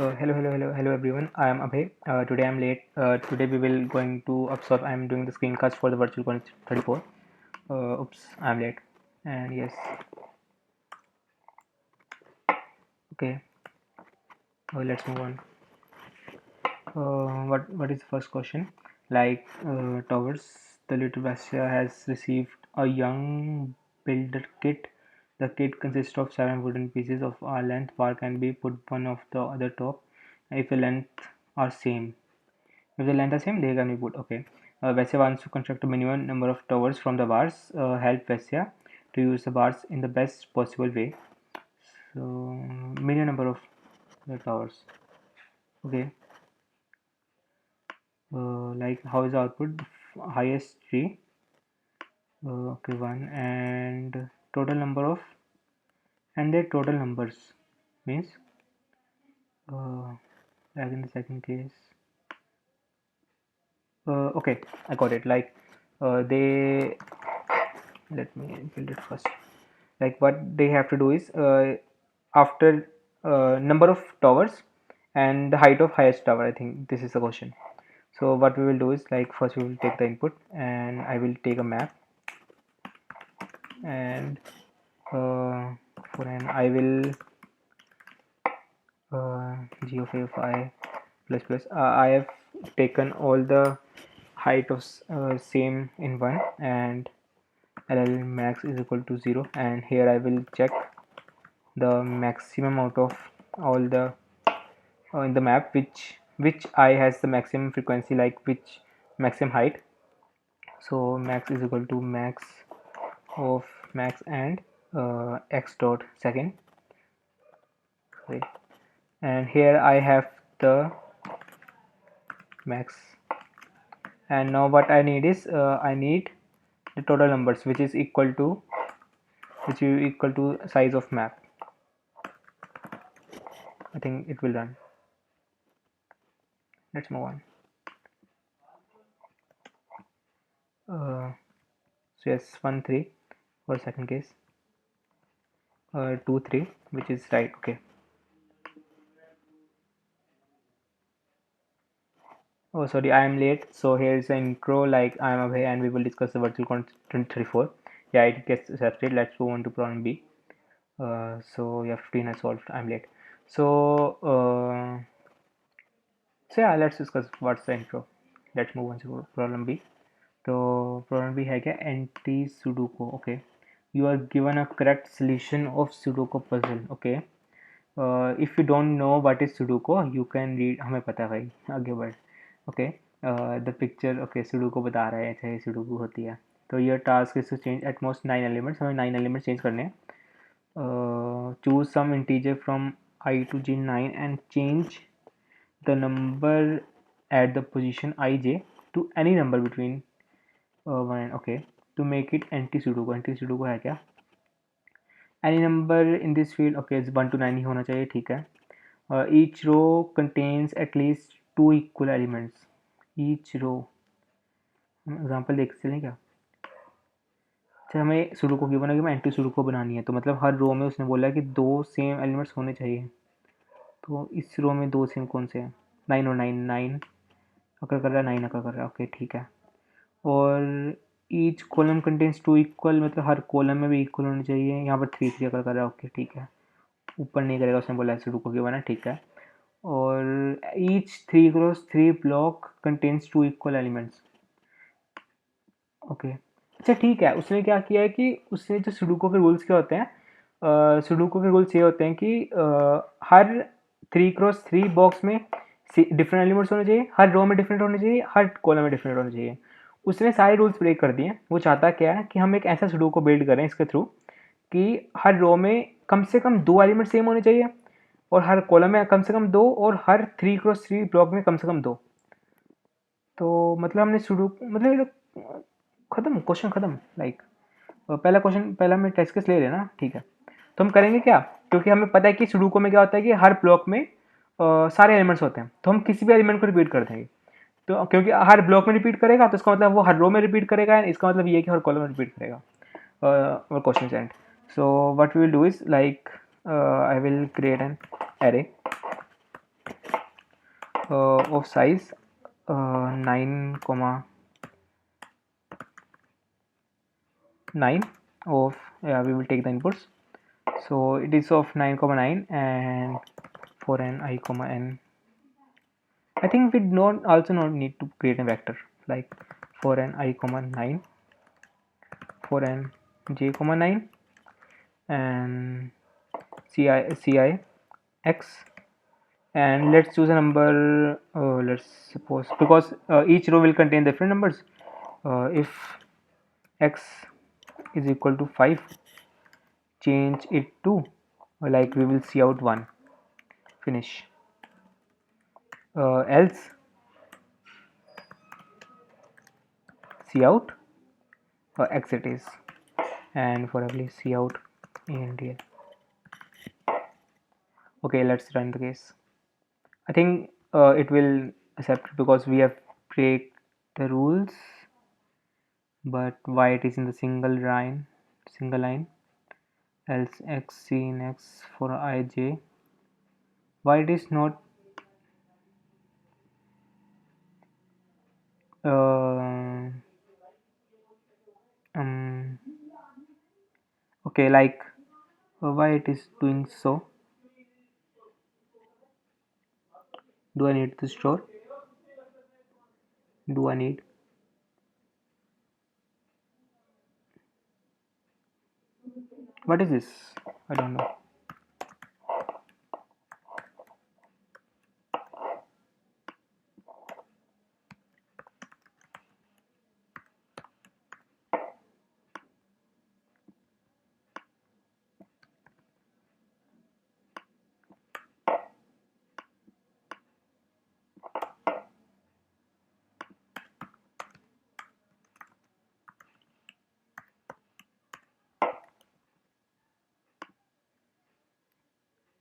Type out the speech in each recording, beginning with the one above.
Hello everyone. I am Abhay. Today I'm late. Today we will going to observe. I'm doing the screencast for the virtual con 34. Oops, I'm late. And yes, okay. Let's move on. What is the first question? Towers, the little Vasya has received a young builder kit. The kit consists of 7 wooden pieces of a length bar can be put one of the other top if the length are same. If the length are same, they can be put. Okay. Vesya wants to construct a minimum number of towers from the bars. Help Vesya to use the bars in the best possible way. So minimum number of the towers. Okay. Like how is the output? Highest 3. Okay, 1 and total number of and their total numbers means uh, like in the second case. Okay, I got it. They let me build it first. Like what they have to do is after number of towers and the height of highest tower. I think this is the question. So what we will do is like first we will take the input and I will take a map and for an I will g of a of I plus plus I have taken all the height of same in one and ll max is equal to 0 and here I will check the maximum out of all the in the map which I has the maximum frequency, like which maximum height. So max is equal to max of max and x dot second. Sorry. And here I have the max, and now what I need is I need the total numbers which is equal to size of map. I think it will run. Let's move on. So yes, 1 3 for second case, 2 3 which is right. Okay. Oh, sorry, I am late. So here's the intro. Like I am Abhay, and we will discuss the virtual content 34. Yeah, it gets accepted. Let's move on to problem B. So yeah, 15 has solved. I'm late. So yeah, let's discuss what's the intro. Let's move on to problem B. So problem B है क्या? Anti Sudoku. Okay. You are given a correct solution of Sudoku puzzle. Okay. If you don't know what is Sudoku, you can read. हमें पता है भाई. आगे बढ़. Okay. The picture. Okay. Sudoku बता रहा है ऐसे Sudoku होती है. तो your task is to change at most 9 elements. हमें 9 elements change करने हैं. Choose some integer from I to j9 and change the number at the position ij to any number between 1 and okay to make it anti sudoku है क्या? Any number in this field, okay, it's 1 to 9 ही होना चाहिए. ठीक है. Each row contains at least 2 equal elements. Each row, हम example देख चलें क्या? अच्छा, हमें सुडोकू गिवन है कि मैं एंटी सुडोकू बनानी है, तो मतलब हर रो में उसने बोला है कि 2 सेम एलिमेंट्स होने चाहिए. तो इस रो में 2 सेम कौन से हैं? 9 और 9. 9 अकर कर रहा है, 9 अकर कर रहा है. ओके, ठीक है. और ईच कॉलम कंटेन्स 2 इक्वल, मतलब हर कॉलम में भी इक्वल होनी चाहिए. यहाँ पर 3 3 अकर कर रहा है. ओके, ठीक है. ऊपर नहीं करेगा, उसने बोला ऐसे रुको के बना. ठीक है. और each 3 cross 3 block contains 2 equal elements. Okay, अच्छा ठीक है. उसने क्या किया है कि उसने जो सुडोकू के रूल्स क्या होते हैं, सुडोकू के रूल्स ये होते हैं कि हर 3 क्रॉस 3 बॉक्स में डिफरेंट एलिमेंट्स होने चाहिए, हर रो में डिफरेंट होने चाहिए, हर कॉलम में डिफरेंट होने चाहिए. उसने सारे रूल्स ब्रेक कर दिए. वो चाहता क्या है कि हम एक ऐसा सुडोकू बिल्ड करें इसके थ्रू कि हर रो में कम से कम 2 एलिमेंट सेम होने चाहिए और हर कॉलम में कम से कम 2 और हर 3 क्रॉस 3 ब्लॉक में कम से कम 2. तो मतलब हमने सुडोकू, मतलब ये तो खत्म, क्वेश्चन खत्म. लाइक पहला क्वेश्चन, पहला में टेस्ट केस ले लेना. ठीक है. तो हम करेंगे क्या, क्योंकि हमें पता है कि सुडोकू में क्या होता है कि हर ब्लॉक में सारे एलिमेंट्स होते हैं, तो हम किसी भी एलिमेंट को रिपीट कर देंगे. तो क्योंकि हर ब्लॉक में रिपीट करेगा तो इसका मतलब वो हर रो में रिपीट करेगा, इसका मतलब ये है कि हर कॉलम में रिपीट करेगा. और question end. So what we will do is like I will create an array of size 9 comma 9 of, yeah, we will take the inputs. So it is of 9 comma 9 and for n I comma n. I think we don't also not need to create a vector like for n I comma 9, for n j comma 9, and ci x, and let's choose a number. Let's suppose, because each row will contain different numbers, if x is equal to 5, change it to, like, we will see out 1, finish. Else see out x it is, and for every see out ANDL. Okay, let's run the case. I think it will accept because we have break the rules, but why it is in the single line, else x in x for ij, why it is not uh, um, okay, like, why it is doing so. Do I need to store? Do I need? What is this? I don't know.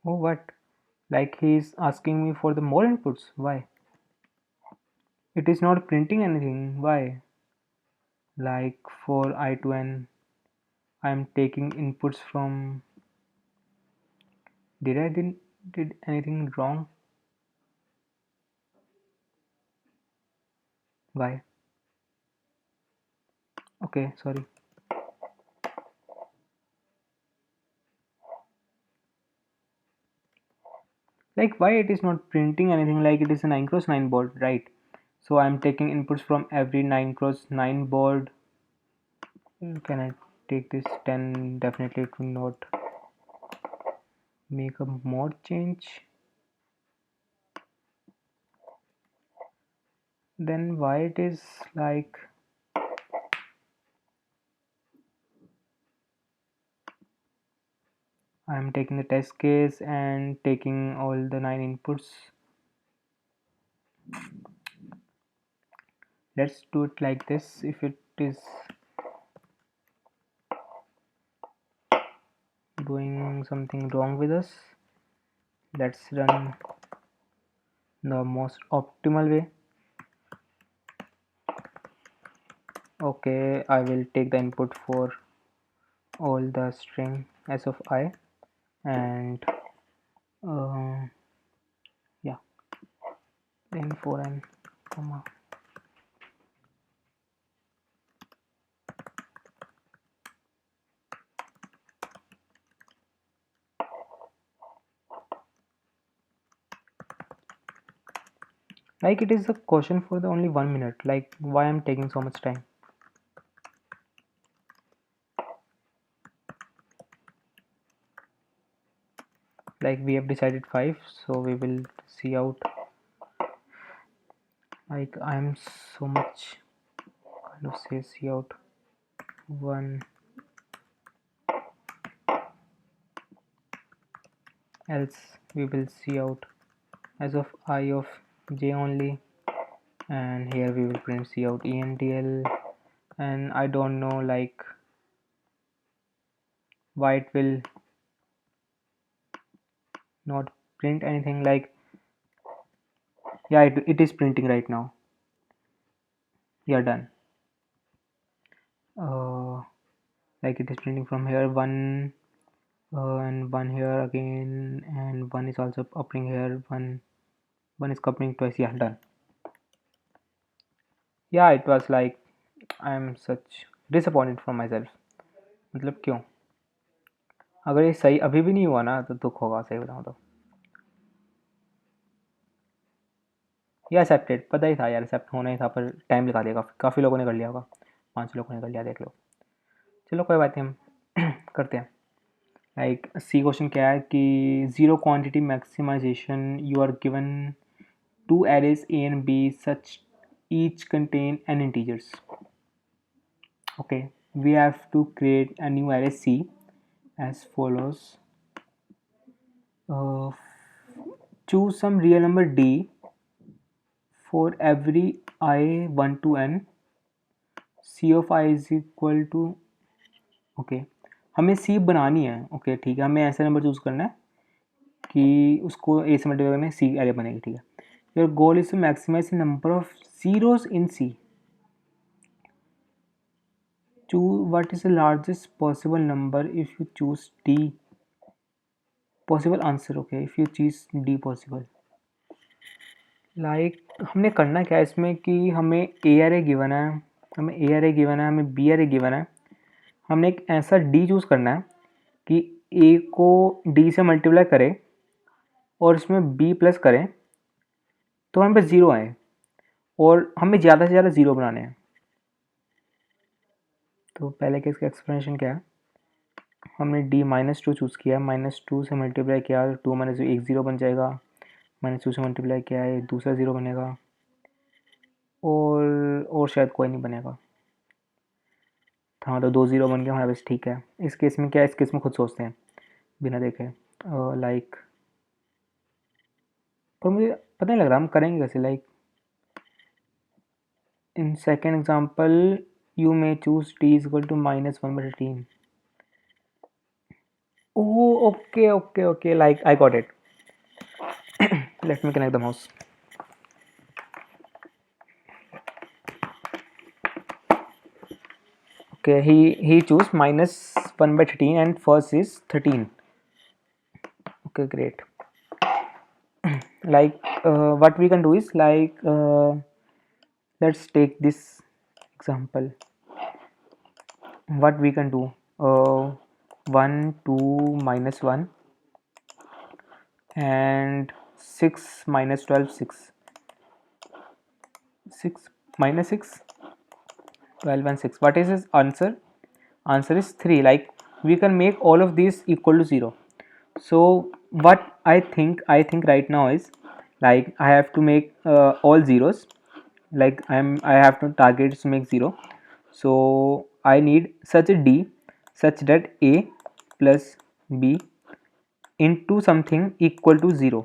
Oh, what? Like, he is asking me for the more inputs. Why? It is not printing anything. Why? Like, for I to n, I am taking inputs from. Did anything wrong? Why? Okay, sorry. Like, why it is not printing anything? Like, it is a 9 cross 9 board, right? So I'm taking inputs from every 9 cross 9 board. Can I take this 10? Definitely it will not make a mod change. Then why it is like, I'm taking the test case and taking all the 9 inputs. Let's do it like this. If it is doing something wrong with us, let's run the most optimal way. Okay, I will take the input for all the string s of I, and uh, yeah, then for n comma. Like, it is a question for the only 1 minute. Like, why I'm taking so much time? Like, we have decided 5, so we will see out. Like, I'm so much kind of say see out 1, else we will see out as of I of j only, and here we will print see out ENTL, and I don't know like why it will not print anything. Like, yeah, it is printing right now. Yeah, done. Like, it is printing from here 1, and 1 here again, and 1 is also opening here, 1 1 is coupling twice. Yeah, done. Yeah, it was like I am such disappointed from myself. मतलब क्यों? अगर ये सही अभी भी नहीं हुआ ना तो दुख होगा, सही बताऊँ तो। ये एक्सेप्टेड, पता ही था यार, एक्सेप्ट होना ही था, पर टाइम लगा देगा, काफ़ी लोगों ने कर लिया होगा, 5 लोगों ने कर लिया, देख लो। चलो कोई बात नहीं, हम करते हैं। लाइक सी क्वेश्चन क्या है कि zero quantity maximization, you are given two arrays A and B such each contain n integers. Okay, we have to create a new array C as follows. uh, Choose some real number D for every I 1 to n. C of I is equal to, okay हमें C बनानी है, okay ठीक है, हमें ऐसा number choose करना है कि उसको A से मल्टीप्लाई करना है, C एरे बनेगी, ठीक है। Your goal is to maximize the number of zeros in C. Choose what is the largest possible number if you choose D possible answer. Okay, if you choose D possible. हमने करना क्या है इसमें कि हमें ए array गिवन है, हमें ए array given है, हमें बी array गिवन है, हमने एक ऐसा डी चूज़ करना है कि ए को डी से मल्टीप्लाई करें और इसमें बी प्लस करें तो हमारे पास ज़ीरो आए, और हमें ज़्यादा से ज़्यादा ज़ीरो बनाने हैं। तो पहले के इसका एक्सप्लेनेशन क्या है, हमने डी -2 चूज़ किया, -2 से मल्टीप्लाई किया तो 2 - 1 ज़ीरो बन जाएगा, -2 से मल्टीप्लाई किया है दूसरा ज़ीरो बनेगा, और शायद कोई नहीं बनेगा। हाँ, तो 2 ज़ीरो बन गया हमारे पास, ठीक है। इस केस में क्या है, इस केस में खुद सोचते हैं बिना देखे। लाइक पर मुझे पता नहीं लग रहा हम करेंगे कैसे। Like in second example you may choose T is equal to -1/13। Oh okay okay okay, like I got it. Let me connect the mouse. Okay, he choose -1/13 and first is 13. Okay, great. Like what we can do is like let's take this example. What we can do, 1 2 -1 and 6 -12 6 6 -6 12 and 6. What is his answer? Answer is 3. Like we can make all of these equal to 0. So what I think right now is like I have to make all zeros. Like I have to target to make 0. So I need such a D such that A plus B into something equal to 0.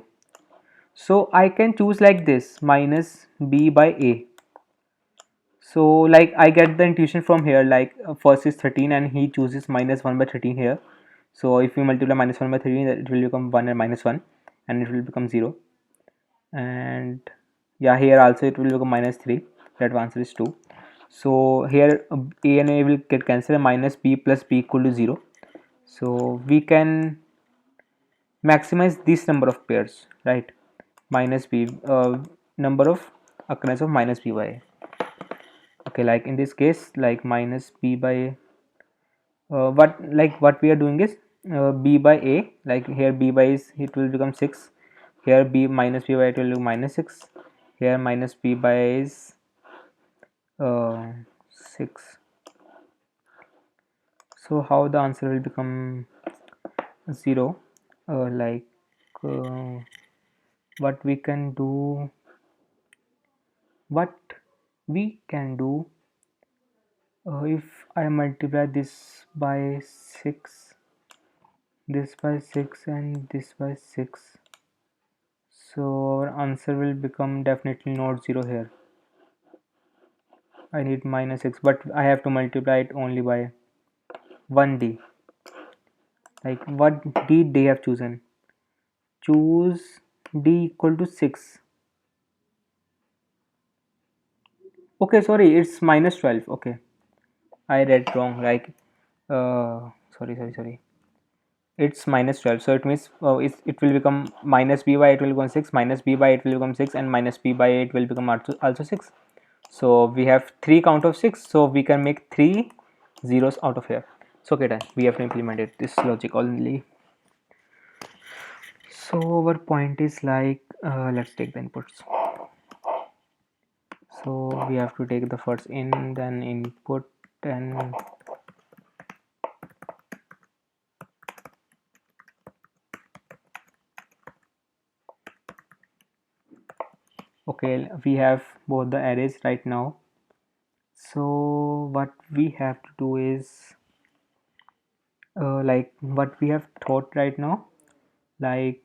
So I can choose like this, minus B by A. So like I get the intuition from here, like first is 13 and he chooses -1/13 here. So if you multiply -1/13, it will become 1 and -1 and it will become 0. And yeah, here also it will become -3. That answer is 2. So here A and A will get cancelled, minus B plus B equal to 0. So we can maximize this number of pairs, right? Minus B, number of occurrence of minus B by A. Okay, like in this case, like minus B by what we are doing is B by A, like here B by is, it will become 6, here B minus B by it will be -6, here minus B by is 6. So how the answer will become 0? Like what we can do, if I multiply this by 6, this by 6 and this by 6, so our answer will become definitely not 0 here. I need -6, but I have to multiply it only by 1D. Like what D they have chosen? Choose D equal to 6. Okay, sorry, it's -12. Okay, I read wrong. Like sorry. it's minus 12, so it means it will become minus b by 8 will become 6, minus b by 8 will become 6, and minus b by 8 will become also 6. So we have 3 count of 6, so we can make 3 zeros out of here. So okay, done. We have to implement it, this logic only. So our point is like, let's take the inputs. So we have to take the first in, then input, and okay, we have both the arrays right now. So what we have to do is, like what we have thought right now, like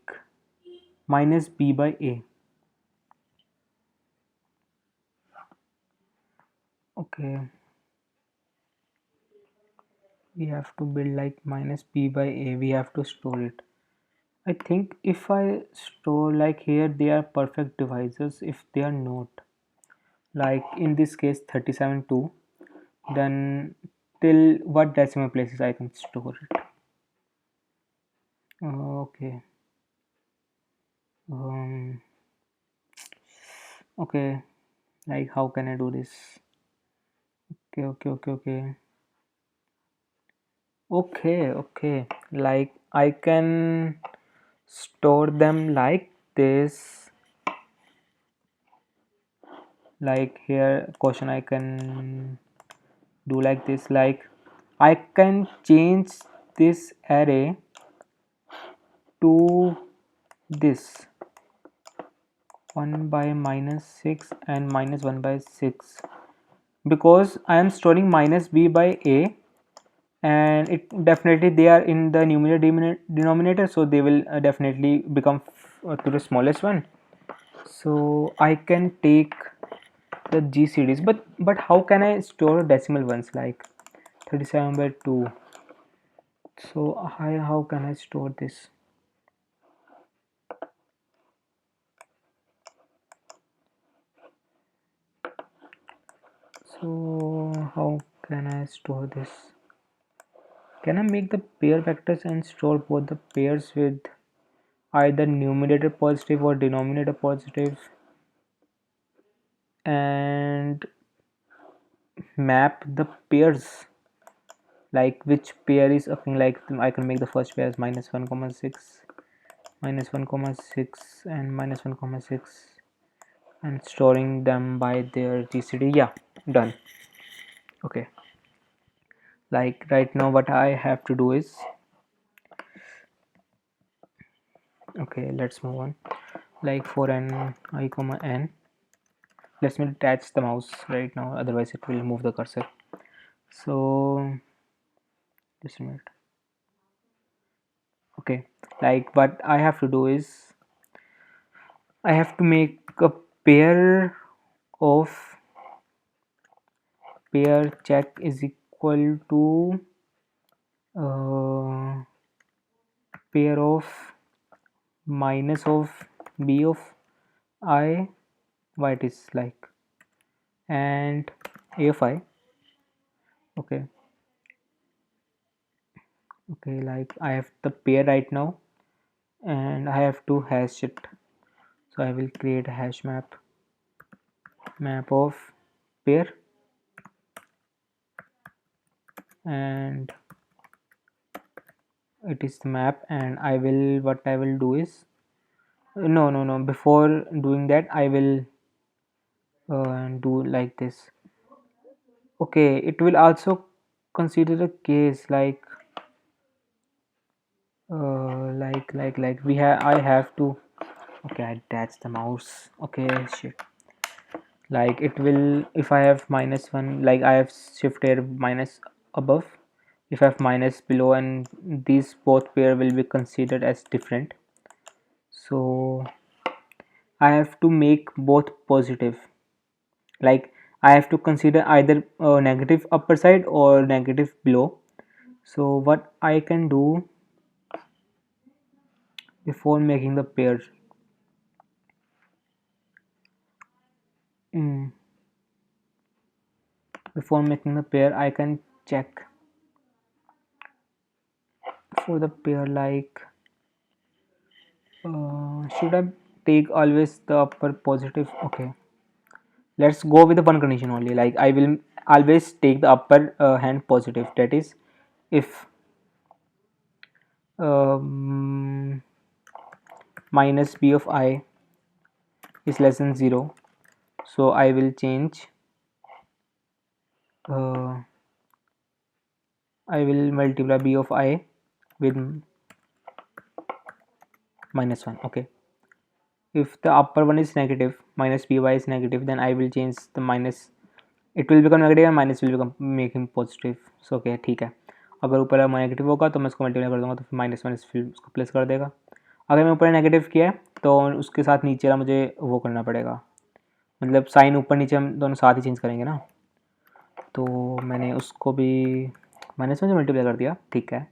minus b by a. Okay, we have to build like minus b by a, we have to store it. I think if I store like here, they are perfect divisors. If they are not, like in this case 37 2, then till what decimal places I can store it. Okay. um okay, like how can I do this? Okay. Okay, like I can store them like this. Like here question I can do like this, like I can change this array to this 1 by minus 6 and minus 1 by 6, because I am storing minus b by a, and it definitely they are in the numerator denominator, so they will definitely become to the smallest one. So I can take the GCDs, but how can I store decimal ones like 37 by 2? So how can I store this? So how can I store this? Can I make the pair vectors and store both the pairs with either numerator positive or denominator positive, and map the pairs, like which pair is occurring? Like I can make the first pair as minus 1 comma 6, minus 1 comma 6, and minus 1 comma 6, and storing them by their GCD. Yeah, done. Okay, like right now what I have to do is, okay, let's move on. Like for n I comma n, let me detach the mouse right now, otherwise it will move the cursor. So just a minute. Okay, like what I have to do is, I have to make a pair of pair check is equal to uh, pair of minus of b of I, what it is like, and a of I. Okay, okay, like I have the pair right now, and I have to hash it. So I will create a hash map of pair, and it is the map, and I will, what I will do is, no, before doing that I will do like this. Okay, it will also consider a case like like we have, I have to, okay, I attach the mouse. Okay, shit. Like it will, if I have minus 1, like I have shift here minus above, if I have minus below, and these both pair will be considered as different. So I have to make both positive, like I have to consider either negative upper side or negative below. So what I can do before making the pair, mm, before making the pair I can check for the pair like should I take always the upper positive? Okay, let's go with the one condition only, like I will always take the upper hand positive, that is if um, minus b of I is less than 0, so I will change uh, I will multiply b of I with minus 1. Okay, if the upper one is negative, minus by is negative, then I will change the minus, it will become negative and minus will become making positive. So okay ठीक है, अगर ऊपर negative होगा तो मैं उसको multiply कर दूंगा तो फिर माइनस माइनस फिर उसको प्लस कर देगा। अगर मैं ऊपर नेगेटिव किया है तो उसके साथ नीचे वाला मुझे वो करना पड़ेगा, मतलब साइन ऊपर नीचे हम दोनों साथ ही चेंज करेंगे ना, तो मैंने उसको भी माइनस में से मल्टीप्लाई कर दिया, ठीक है।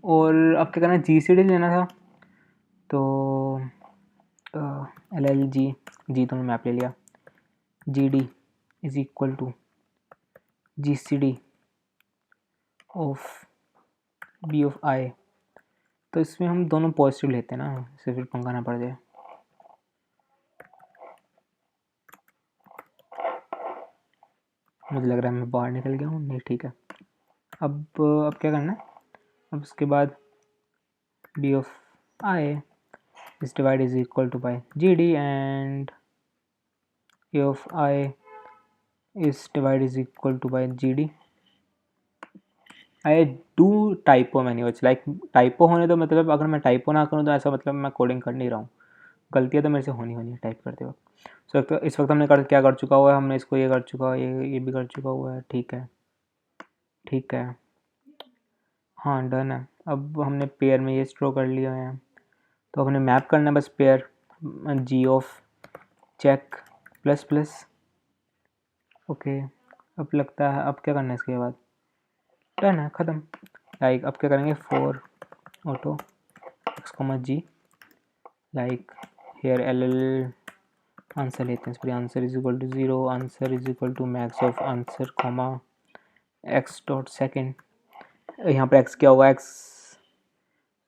और अब क्या करना है, जी सी डी लेना था, तो एल एल जी तो मैं मैप ले लिया, G D is equal to G C D of B of I. तो इसमें हम दोनों पॉजिटिव लेते हैं ना, इससे फिर पंगा ना पड़ जाए। मुझे लग रहा है मैं बाहर निकल गया हूँ, नहीं ठीक है। अब क्या करना है, अब उसके बाद B of I is divide is equal to by G D and A of I is divide is equal to by G D. I do typo many words, like typo होने तो मतलब अगर मैं टाइपो ना करूँ तो ऐसा मतलब मैं कोडिंग कर नहीं रहा हूँ, गलतियाँ तो मेरे से होनी है टाइप करते वक्त। तो इस वक्त हमने क्या कर चुका हुआ है, हमने इसको ये कर चुका है, ये भी कर चुका हुआ है, ठीक है ठीक है, हाँ डन है। अब हमने पेयर में ये स्ट्रो कर लिया है, तो हमने मैप करना है बस pair G of check plus plus. Okay, अब लगता है अब क्या करना है इसके बाद, डन है, ख़त्म। लाइक अब क्या करेंगे, for auto X comma G, like here L L answer लेते हैं, इसलिए answer is equal to 0, answer is equal to max of answer comma X dot second. यहाँ पर एक्स क्या होगा, एक्स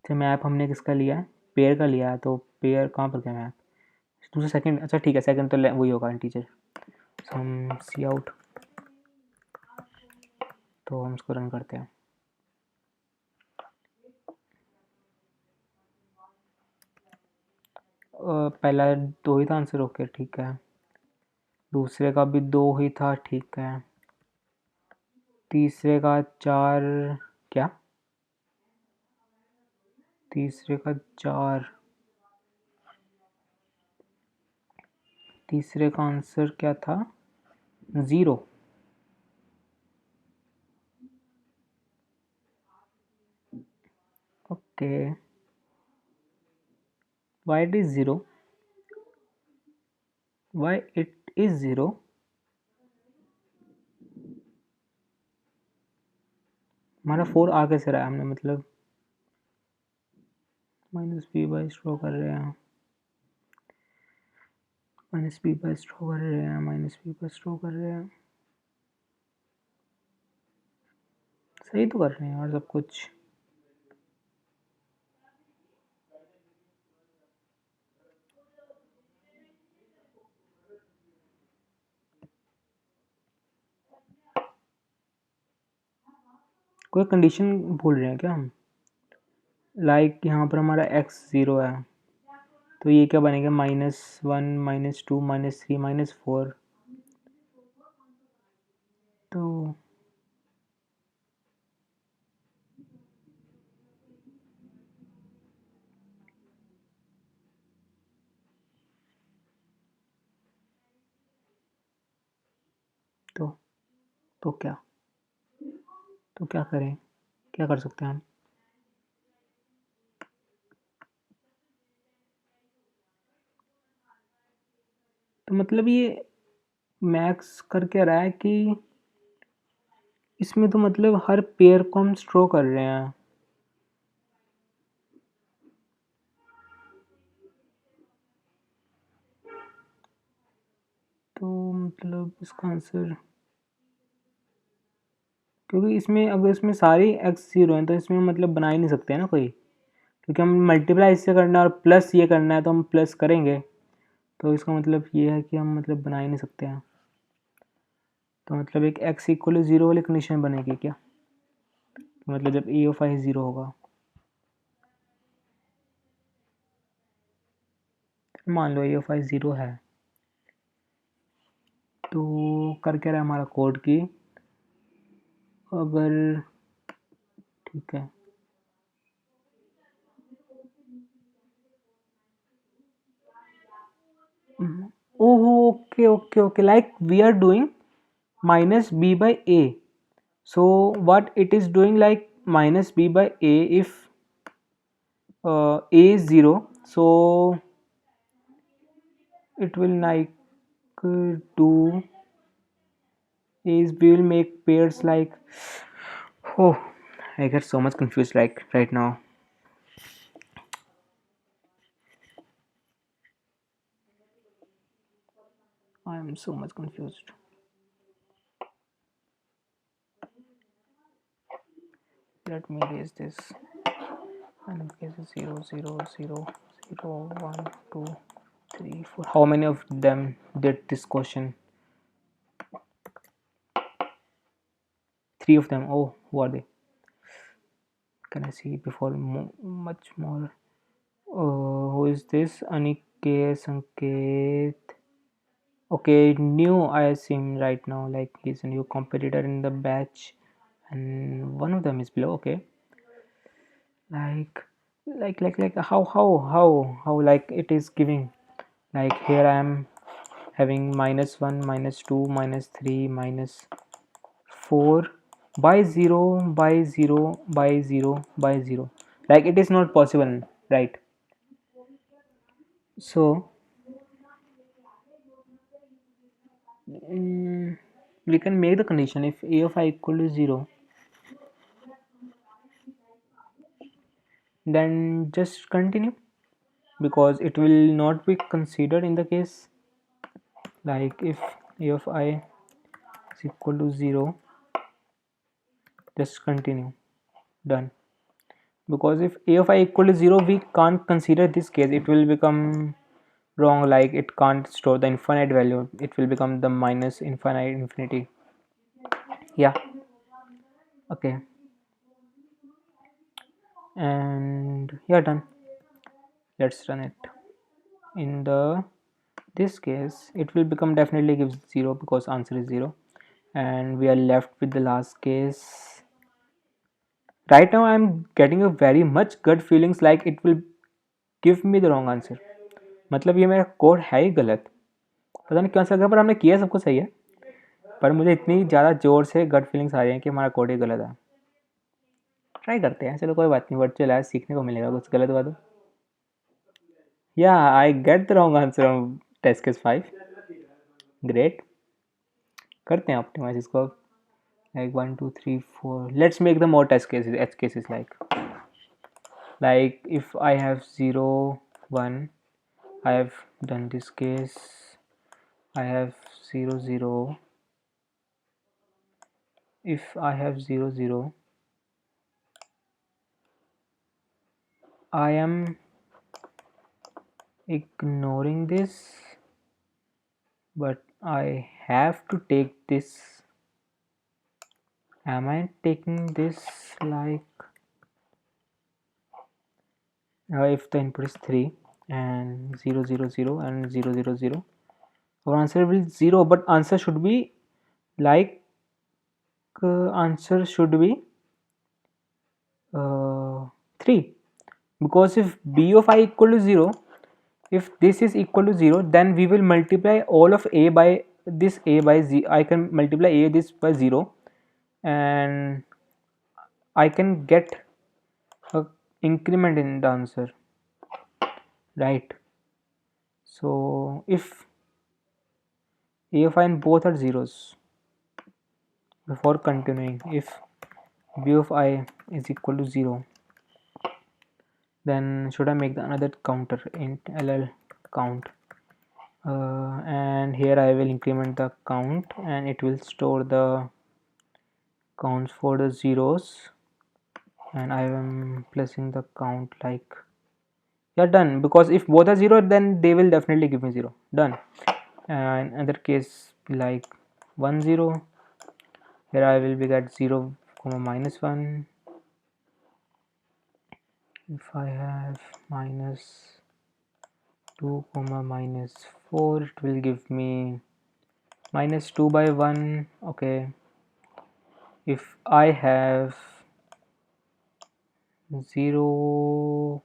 तो मैप हमने किसका लिया है, पेयर का लिया है, तो पेयर कहाँ पर क्या मैप, दूसरा सेकंड, अच्छा ठीक है सेकंड तो वही होगा इंटीजर। हम सी आउट, तो हम इसको रन करते हैं। पहला दो ही था आंसर, ओके ठीक है, दूसरे का भी दो ही था, ठीक है, तीसरे का चार, क्या तीसरे का चार, तीसरे का आंसर क्या था, 0। Okay, why it is 0, why it is 0, हमारा 4 आ कैसे रहा है, हमने मतलब माइनस बी बाई स्ट्रो कर रहे हैं, माइनस बी बाई स्ट्रो कर रहे हैं, माइनस बी बाई स्ट्रो कर रहे हैं, सही तो कर रहे हैं और सब कुछ। कोई कंडीशन भूल रहे हैं क्या हम, लाइक यहाँ पर हमारा x 0 है, तो ये क्या बनेगा, -1 -2 -3 -4, तो तो तो क्या, तो क्या करें, क्या कर सकते हैं हम, तो मतलब ये मैक्स कर क्या रहा है कि इसमें तो मतलब हर पेयर को हम स्ट्रो कर रहे हैं, तो मतलब इसका आंसर क्योंकि इसमें अगर इसमें सारी एक्स जीरो हैं तो इसमें मतलब बना ही नहीं सकते हैं ना कोई, क्योंकि हम मल्टीप्लाई इससे करना है और प्लस ये करना है तो हम प्लस करेंगे, तो इसका मतलब ये है कि हम मतलब बना ही नहीं सकते हैं। तो मतलब एक एक्स इक्वल टू ज़ीरो वाली कंडीशन बनेगी क्या, तो मतलब जब ए ऑफ आई ज़ीरो होगा, मान लो ए ऑफ आई ज़ीरो है, तो कर क्या रहा है हमारा कोड की, अगर ठीक है oh okay okay okay, like we are doing minus b by a, so what it is doing, like minus b by a, if a is 0, so it will like do is we will make pairs like, oh, I get so much confused like right now. I am so much confused. Let me erase this. And case is 0 0 0 0 1 2 3 4. How many of them did this question? 3 of them. Oh, who are they? Can I see before much more? Who is this? Aniket Sanket. Okay, new. I see him right now. Like he's a new competitor in the batch, and one of them is below. Okay, like, like how like it is giving. Like here I am having minus one, minus two, minus three, minus four by zero by zero by zero by zero. Like it is not possible, right? So we can make the condition if a of I equal to 0, then just continue, because it will not be considered in the case, like if a of I is equal to 0, just continue, done. Because if a of I equal to 0, we can't consider this case, it will become wrong, like it can't store the infinite value, it will become the minus infinite infinity. Yeah, okay, and yeah, done. Let's run it. In the this case it will become definitely gives 0 because answer is 0, and we are left with the last case. Right now I am getting a very much gut feelings like it will give me the wrong answer, मतलब ये मेरा code है ही गलत, पता नहीं क्यों ऐसा लगा, पर हमने किया सब कुछ सही है, पर मुझे इतनी ज़्यादा जोर से गट फीलिंग्स आ रही हैं कि हमारा कोड ही गलत है। ट्राई करते हैं, चलो कोई बात नहीं, वर्चुअल है, सीखने को मिलेगा, कुछ गलत हुआ तो। या I get the wrong answer on test case 5, great. करते हैं ऑप्टिमाइज इसको, like 1 2 3 4, let's make the more test cases, edge cases, like if I have 0 1, I have done this case, I have 0 0, if I have 0 0, I am ignoring this, but I have to take this. Am I taking this, like if the input is 3 and 0 0 0 and 0 0 0, our answer will be 0, but answer should be like answer should be 3, because if b of I equal to 0, if this is equal to 0, then we will multiply all of a by this a by z. I can multiply a this by 0, and I can get a increment in the answer, right? So if a of I and both are zeros, before continuing, if b of I is equal to 0, then should I make the another counter int ll count, and here I will increment the count and it will store the counts for the zeros, and I am placing the count like, yeah, done, because if both are 0 then they will definitely give me 0. Done. And another case like 1 0, here I will be get 0 comma minus 1. If I have minus 2 comma minus 4, it will give me minus 2 by 1. Okay, if I have 0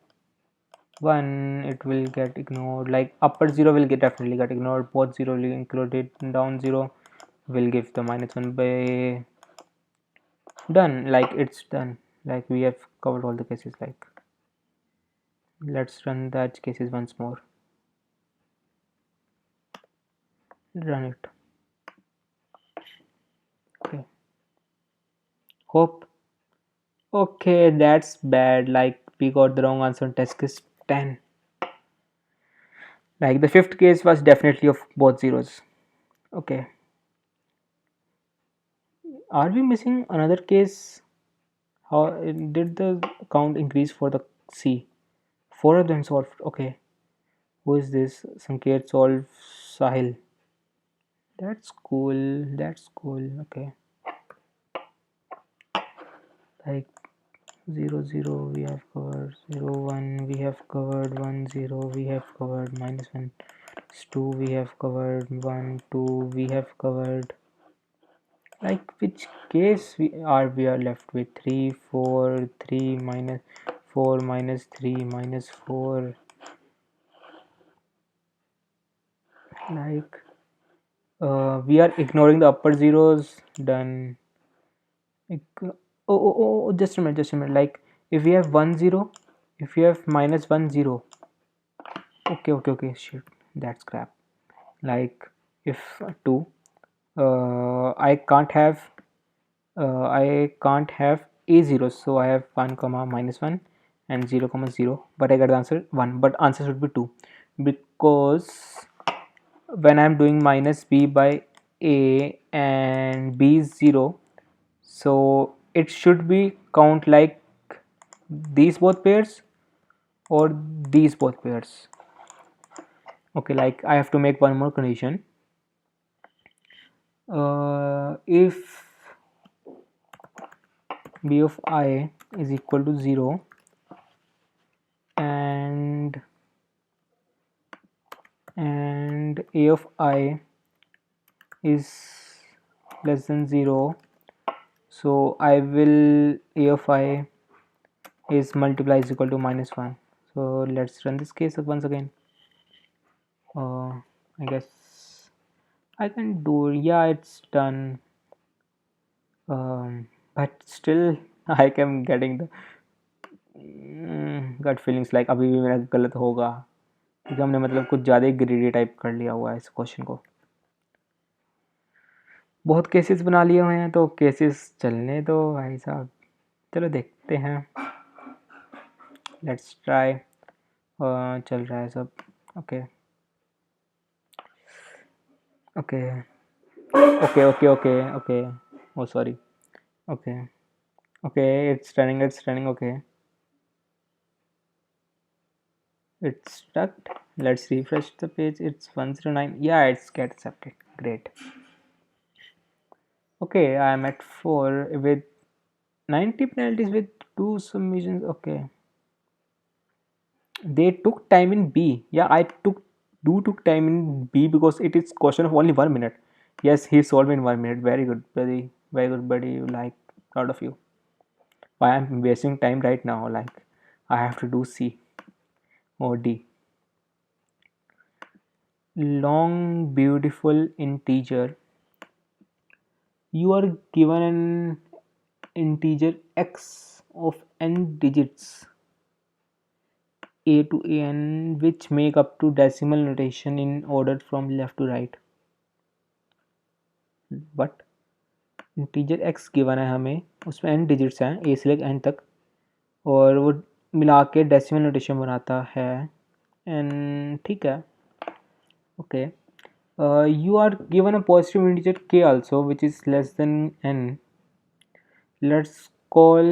1, it will get ignored, like upper 0 will get definitely get ignored, both 0 will included, down 0 will give the minus 1 by. Done, like it's done, like we have covered all the cases. Like, let's run that cases once more. Run it. Okay, hope. Okay, that's bad, like we got the wrong answer on test case 10. Like the fifth case was definitely of both zeros. Okay, are we missing another case? How did the count increase for the C? 4 of them solved. Okay, who is this? Sanket solved Sahil. That's cool, that's cool. Okay, like 0 0 we have covered, 0 1 we have covered, 1 0 we have covered, minus 1 2 we have covered, 1 2 we have covered. Like which case we are left with? 3 4 3 minus 4 minus 3 minus 4. Like we are ignoring the upper zeros. Done. Oh, just a minute, just a minute. Like if we have 1 0, if we have minus 1 0. Okay, shit, that's crap. Like if 2, I can't have a zeros, so I have 1 comma minus 1 and 0 comma 0, but I got the answer 1, but answer should be 2, because when I'm doing minus b by a and b is 0, so it should be count like these both pairs or these both pairs. Okay, like I have to make one more condition. If b of I is equal to 0 and a of I is less than 0, so I will a of I is multiply is equal to minus 1. So let's run this case once again. I guess I can do, yeah, it's done. But still I am getting the gut feelings like अभी भी मेरा गलत होगा, क्योंकि हमने मतलब कुछ ज़्यादा ही ग्रीडी टाइप कर लिया हुआ है इस क्वेश्चन को। बहुत केसेस बना लिए हुए हैं, तो केसेस चलने दो भाई साहब, चलो देखते हैं, लेट्स ट्राई। चल रहा है सब। Okay okay okay okay okay okay, oh sorry, okay okay, it's running, okay, it's stuck. Let's refresh the page. It's 109. Yeah, it's get accepted. Great. Okay, I'm at 4 with 90 penalties with 2 submissions. Okay, they took time in B. Yeah, I took time in B because it is question of only 1 minute. Yes, he solved in 1 minute. Very good, buddy. Very good, buddy. Like, proud of you. Why I'm wasting time right now? Like, I have to do C or D. Long beautiful integer. You are given an integer x of n digits, a to n, which make up to decimal notation in order from left to right. But integer x given है हमें, उसमें n digits हैं, a से लेकर n तक, और वो मिला के डेसिमल नोटेशन बनाता है n, ठीक है। Okay, you are given a positive integer k also which is less than n, let's call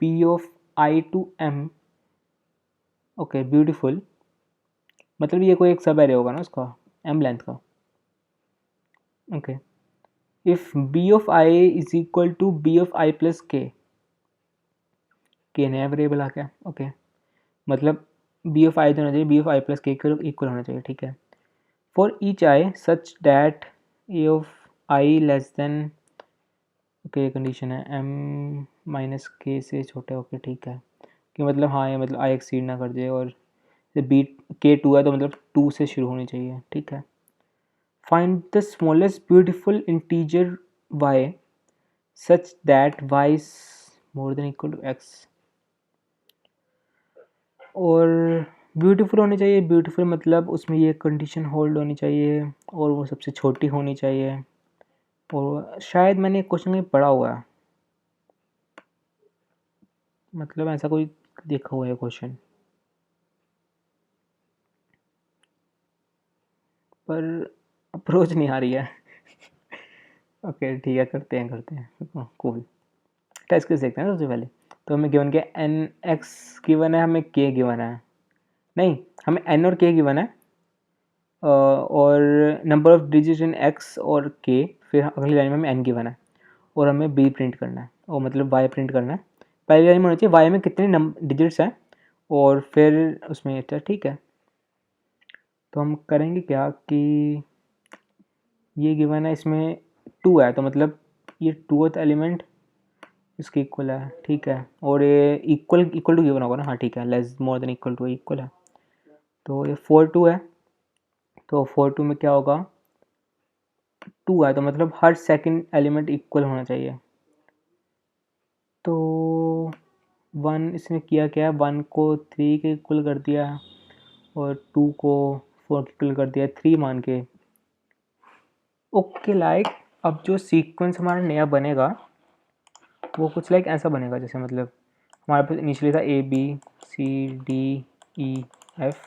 B of I to M, okay beautiful, मतलब ये कोई एक सब एरे होगा ना उसका एम लेंथ का, okay. If B of I is equal to B of I plus K नया variable आ गया, ओके, मतलब बी ऑफ आई तो होना चाहिए बी ऑफ आई प्लस के इक्वल होना चाहिए, ठीक है। For each I such that A of I less than, okay ये कंडीशन है एम माइनस के से छोटा, ओके ठीक है, कि मतलब हाँ ये मतलब आई एक्सीड ना कर जाए, और बी के टू है तो मतलब टू से शुरू होनी चाहिए, ठीक है। Find the smallest beautiful integer Y such that Y is more than equal to X, और ब्यूटीफुल होनी चाहिए, ब्यूटीफुल मतलब उसमें ये कंडीशन होल्ड होनी चाहिए और वो सबसे छोटी होनी चाहिए, और शायद मैंने क्वेश्चन में पढ़ा हुआ है, मतलब ऐसा कोई देखा हुआ है क्वेश्चन, पर अप्रोच नहीं आ रही है। ओके ठीक है, करते हैं कूल, टेस्ट केस देखते हैं सबसे पहले। तो हमें गिवन क्या, एन एक्स गिवन है, हमें के गिवन है, नहीं हमें एन और के गिवन है, और number of digit in x और के, फिर अगली लाइन में हमें एन गिवन है, और हमें बी प्रिंट करना है, और मतलब वाई प्रिंट करना है। पहली लाइन में होना चाहिए वाई में कितने डिजिट्स हैं, और फिर उसमें अच्छा ठीक है। तो हम करेंगे क्या कि ये गिवन है, इसमें टू है तो मतलब ये टूथ एलिमेंट इसके इक्वल है, ठीक है, और ये इक्वल इक्वल टू गिवन होगा ना, हाँ ठीक है, less more than equal to equal है, तो ये 4 2 है, तो 4 2 में क्या होगा, टू है तो मतलब हर सेकंड एलिमेंट इक्वल होना चाहिए, तो वन इसमें किया क्या, वन को थ्री के इक्वल कर दिया, और टू को फोर के इक्वल कर दिया, थ्री मान के, ओके लाइक। अब जो सीक्वेंस हमारा नया बनेगा वो कुछ लाइक ऐसा बनेगा, जैसे मतलब हमारे पास इनिशियली था A B C D E F,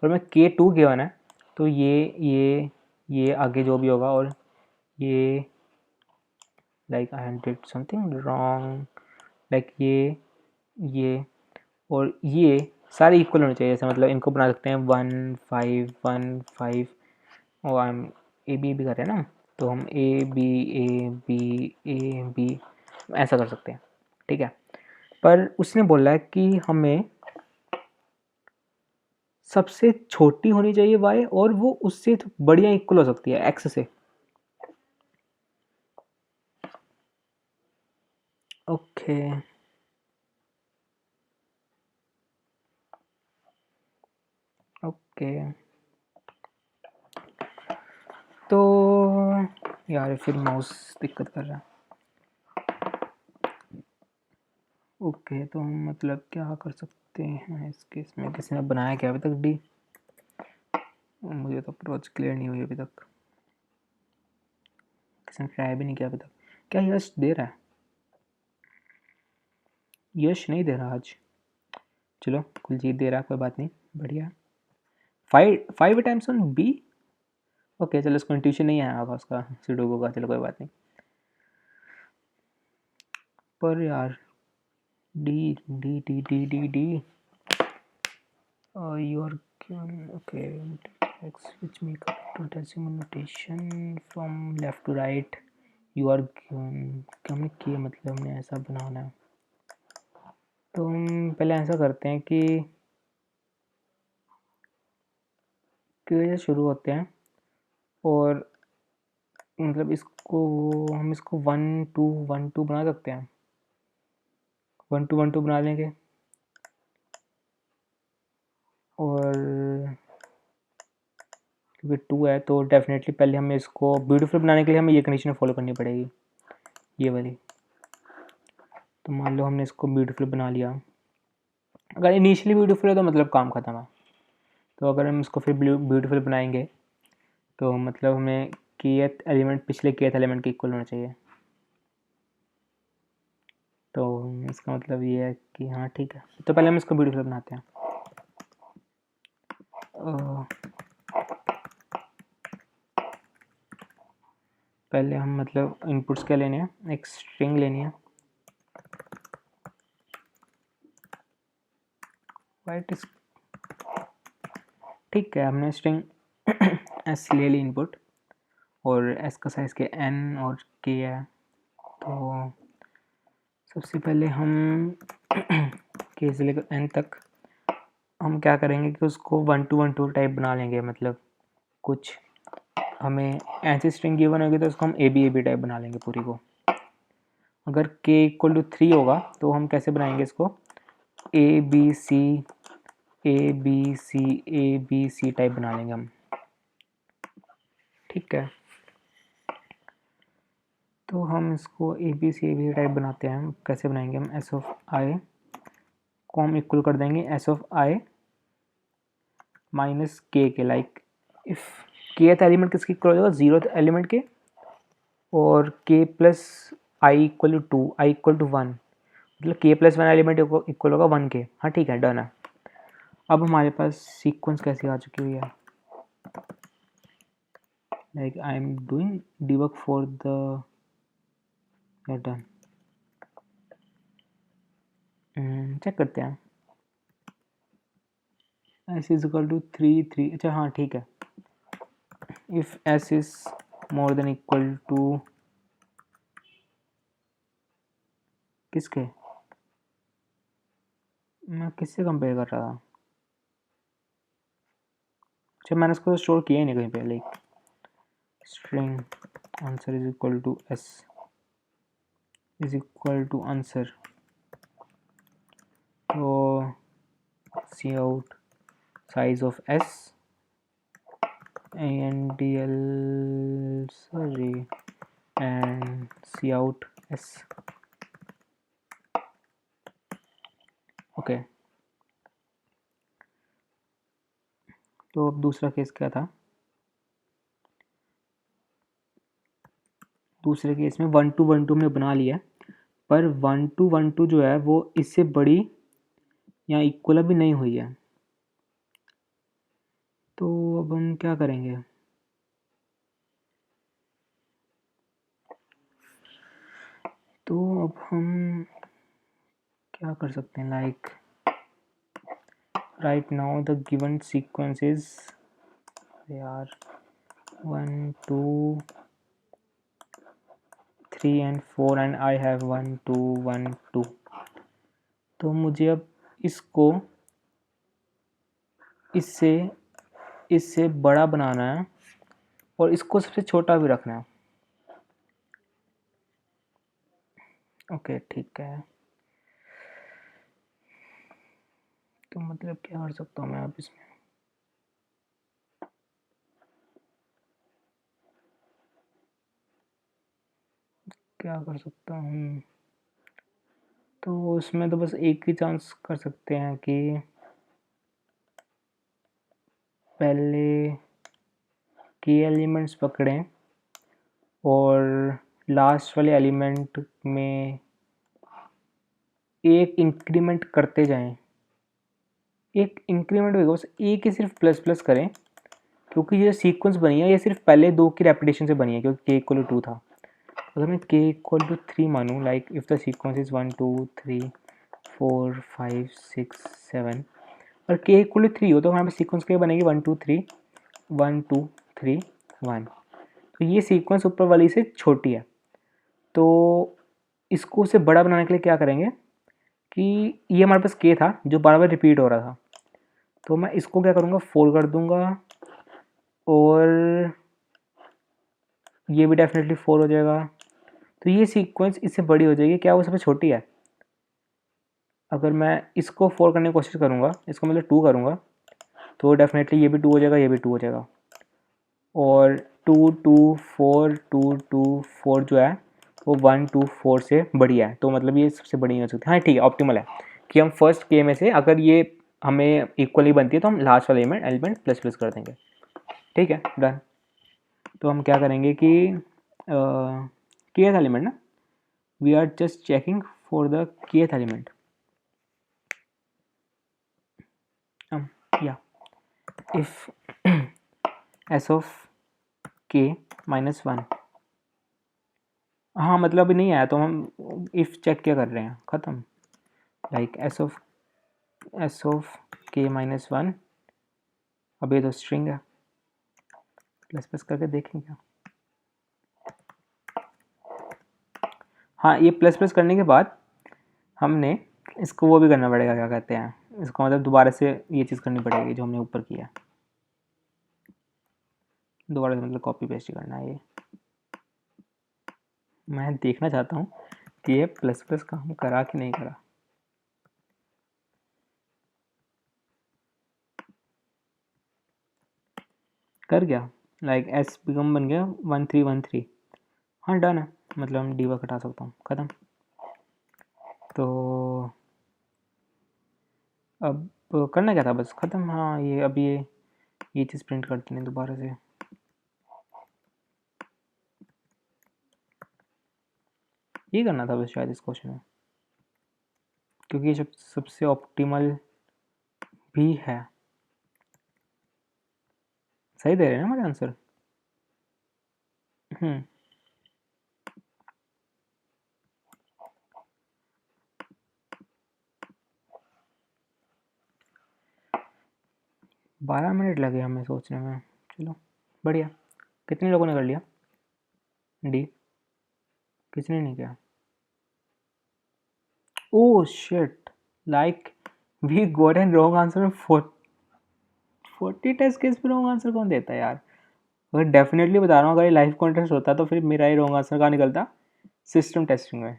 और मैं के टू गिवन है, तो ये आगे जो भी होगा, और ये like I did something wrong, like ये और ये सारे इक्वल होने चाहिए, जैसे मतलब इनको बना सकते हैं 1 5 1 5, और हम ए बी भी कर रहे हैं ना, तो हम ए बी ऐसा कर सकते हैं, ठीक है। पर उसने बोला है कि हमें सबसे छोटी होनी चाहिए वाई, और वो उससे बढ़िया इक्वल हो सकती है एक्स से, ओके ओके। तो यार फिर माउस दिक्कत कर रहा है, ओके तो हम मतलब क्या कर सकते हैं इस केस में, किसी ने बनाया क्या अभी तक डी, मुझे तो अप्रोच क्लियर नहीं हुई अभी तक, किसी ने ट्राई भी नहीं किया अभी तक, क्या यश दे रहा है, यश नहीं दे रहा आज, चलो कुलजीत दे रहा है, कोई बात नहीं, बढ़िया। 5 टाइम्स ऑन बी, ओके चलो उसको इंट्यूशन नहीं आया होगा उसका सुडोकू का, चलो कोई बात नहीं, पर यार D D D D D D you are given, okay, x which make up to decimal notation from left to right, you are given, हमने किया मतलब हमने ऐसा बनाना है, तो हम पहले ऐसा करते हैं कि से शुरू होते हैं, और मतलब इसको हम इसको 1 2 1 2 बना सकते हैं, 1 2 1 2 बना लेंगे, और क्योंकि टू है तो डेफिनेटली पहले हमें इसको ब्यूटीफुल बनाने के लिए हमें ये कंडीशन फॉलो करनी पड़ेगी, ये वाली। तो मान लो हमने इसको ब्यूटीफुल बना लिया, अगर इनिशियली ब्यूटीफुल है तो मतलब काम ख़त्म है, तो अगर हम इसको फिर ब्यूटीफुल बनाएंगे तो मतलब हमें केथ एलिमेंट पिछले केथ एलिमेंट के इक्वल होना चाहिए, तो इसका मतलब ये है कि हाँ ठीक है, तो पहले हम इसको ब्यूटीफुल बनाते हैं। पहले हम मतलब इनपुट्स क्या लेने हैं, एक स्ट्रिंग लेनी है, वाइट इज ठीक है, हमने स्ट्रिंग एस ले ली इनपुट और एस का साइज़ के एन और के है। तो सबसे पहले हम के से लेकर एन तक हम क्या करेंगे कि उसको 1 to 1 2 टाइप बना लेंगे। मतलब कुछ हमें ऐसी स्ट्रिंग गिवन होगी तो उसको हम ए बी टाइप बना लेंगे पूरी को। अगर के इक्वल टू 3 होगा तो हम कैसे बनाएंगे इसको, ए बी सी टाइप बना लेंगे हम। ठीक है, तो हम इसको ए बी सी टाइप बनाते हैं। कैसे बनाएंगे हम, एस ऑफ आई को हम इक्वल कर देंगे S of I minus K like if kth element किसकी इक्वल हो जाएगा, 0th एलिमेंट के, और K plus I equal to 2, I equal to 1, मतलब के प्लस 1 एलिमेंट इक्वल होगा 1 के। हाँ ठीक है, डन है। अब हमारे पास सीक्वेंस कैसी आ चुकी हुई है, like I am doing debug for the done. Check करते हैं, एस इज इक्वल टू 3 अच्छा हाँ ठीक है। If S is more than equal to किसके, मैं किससे कंपेयर कर रहा था, अच्छा मैंने इसको स्टोर किया ही नहीं कहीं पे, like string answer is equal to S is equal to answer. तो C out size of S and sorry and C out S. Okay, तो अब दूसरा केस क्या था, दूसरे केस में 1 to 1 2 हमने बना लिया, पर 1 to 1 2 जो है वो इससे बड़ी या इक्वल अभी नहीं हुई है। तो अब हम क्या करेंगे, तो अब हम क्या कर सकते हैं, like right now the given sequence is यार 1 2 3 and 4 and I have 1 2 1 2। तो मुझे अब इसको इससे इससे बड़ा बनाना है और इसको सबसे छोटा भी रखना है। ओके ठीक है, तो मतलब क्या कर सकता हूँ मैं अब इसमें, क्या कर सकता हूँ, तो उसमें तो बस एक ही चांस कर सकते हैं कि पहले के एलिमेंट्स पकड़ें और लास्ट वाले एलिमेंट में एक इंक्रीमेंट करते जाएं। एक इंक्रीमेंट होगा, बस एक ही सिर्फ प्लस प्लस करें, क्योंकि ये सीक्वेंस बनी है ये सिर्फ पहले दो की रेपिटेशन से बनी है, क्योंकि के इक्वल टू 2 था। अगर मैं के इक्वल टू 3 मानूँ, like if the sequence is 1 2 3 4 5 6 7, और के इक्वल टू 3 हो तो हमारे पास सीक्वेंस क्या बनेगी 1 2 3 1 2 3 1। तो ये सीक्वेंस ऊपर वाली से छोटी है, तो इसको उसे बड़ा बनाने के लिए क्या करेंगे कि ये हमारे पास के था जो बार बार रिपीट हो रहा था, तो मैं इसको क्या करूँगा 4 कर दूँगा, और ये भी डेफिनेटली 4 हो जाएगा। तो ये सीक्वेंस इससे बड़ी हो जाएगी, क्या वो सबसे छोटी है। अगर मैं इसको 4 करने की कोशिश करूँगा, इसको मतलब 2 करूँगा, तो डेफिनेटली ये भी 2 हो जाएगा, ये भी 2 हो जाएगा, और 2 2 4 2 2 4 जो है वो 1 2 4 से बड़ी है, तो मतलब ये सबसे बड़ी हो सकती है। हाँ ठीक है, ऑप्टिमल है कि हम फर्स्ट के में से अगर ये हमें इक्वली बनती है तो हम लास्ट वाले एलिमेंट प्लस प्लस कर देंगे। ठीक है, डन। तो हम क्या करेंगे कि kth एलिमेंट ना, we are just checking for the kth element. या if S of K minus 1, हाँ मतलब अभी नहीं आया तो हम इफ चेक क्या कर रहे हैं, ख़त्म, like S of S of K minus one. अब ये तो स्ट्रिंग है, प्लस प्लस करके देखें क्या। हाँ, ये प्लस प्लस करने के बाद हमने इसको वो भी करना पड़ेगा, क्या कहते हैं इसको, मतलब दोबारा से ये चीज़ करनी पड़ेगी जो हमने ऊपर किया, दोबारा से मतलब कॉपी पेस्ट ही करना है ये। मैं देखना चाहता हूँ कि ये प्लस प्लस काम करा कि नहीं करा। कर गया, लाइक एस बिकम बन गया 1313। हाँ डन है, मतलब हम डी हटा सकता हूँ, ख़त्म। तो अब करना क्या था, बस ख़त्म। हाँ ये अब ये चीज़ प्रिंट करते हैं दोबारा से। ये करना था बस शायद इस क्वेश्चन में, क्योंकि ये सबसे ऑप्टिमल भी है। सही दे रहे हैं ना हमारे आंसर। 12 मिनट लगे हमें सोचने में। चलो बढ़िया। कितने लोगों ने कर लिया डी, किसने नहीं किया। Oh shit, like we got an wrong answer में 40 टेस्ट केस पे रॉन्ग आंसर कौन देता है यार। अगर डेफिनेटली बता रहा हूँ, अगर ये लाइव कॉन्टेस्ट होता तो फिर मेरा ही रॉन्ग आंसर कहाँ निकलता, सिस्टम टेस्टिंग में।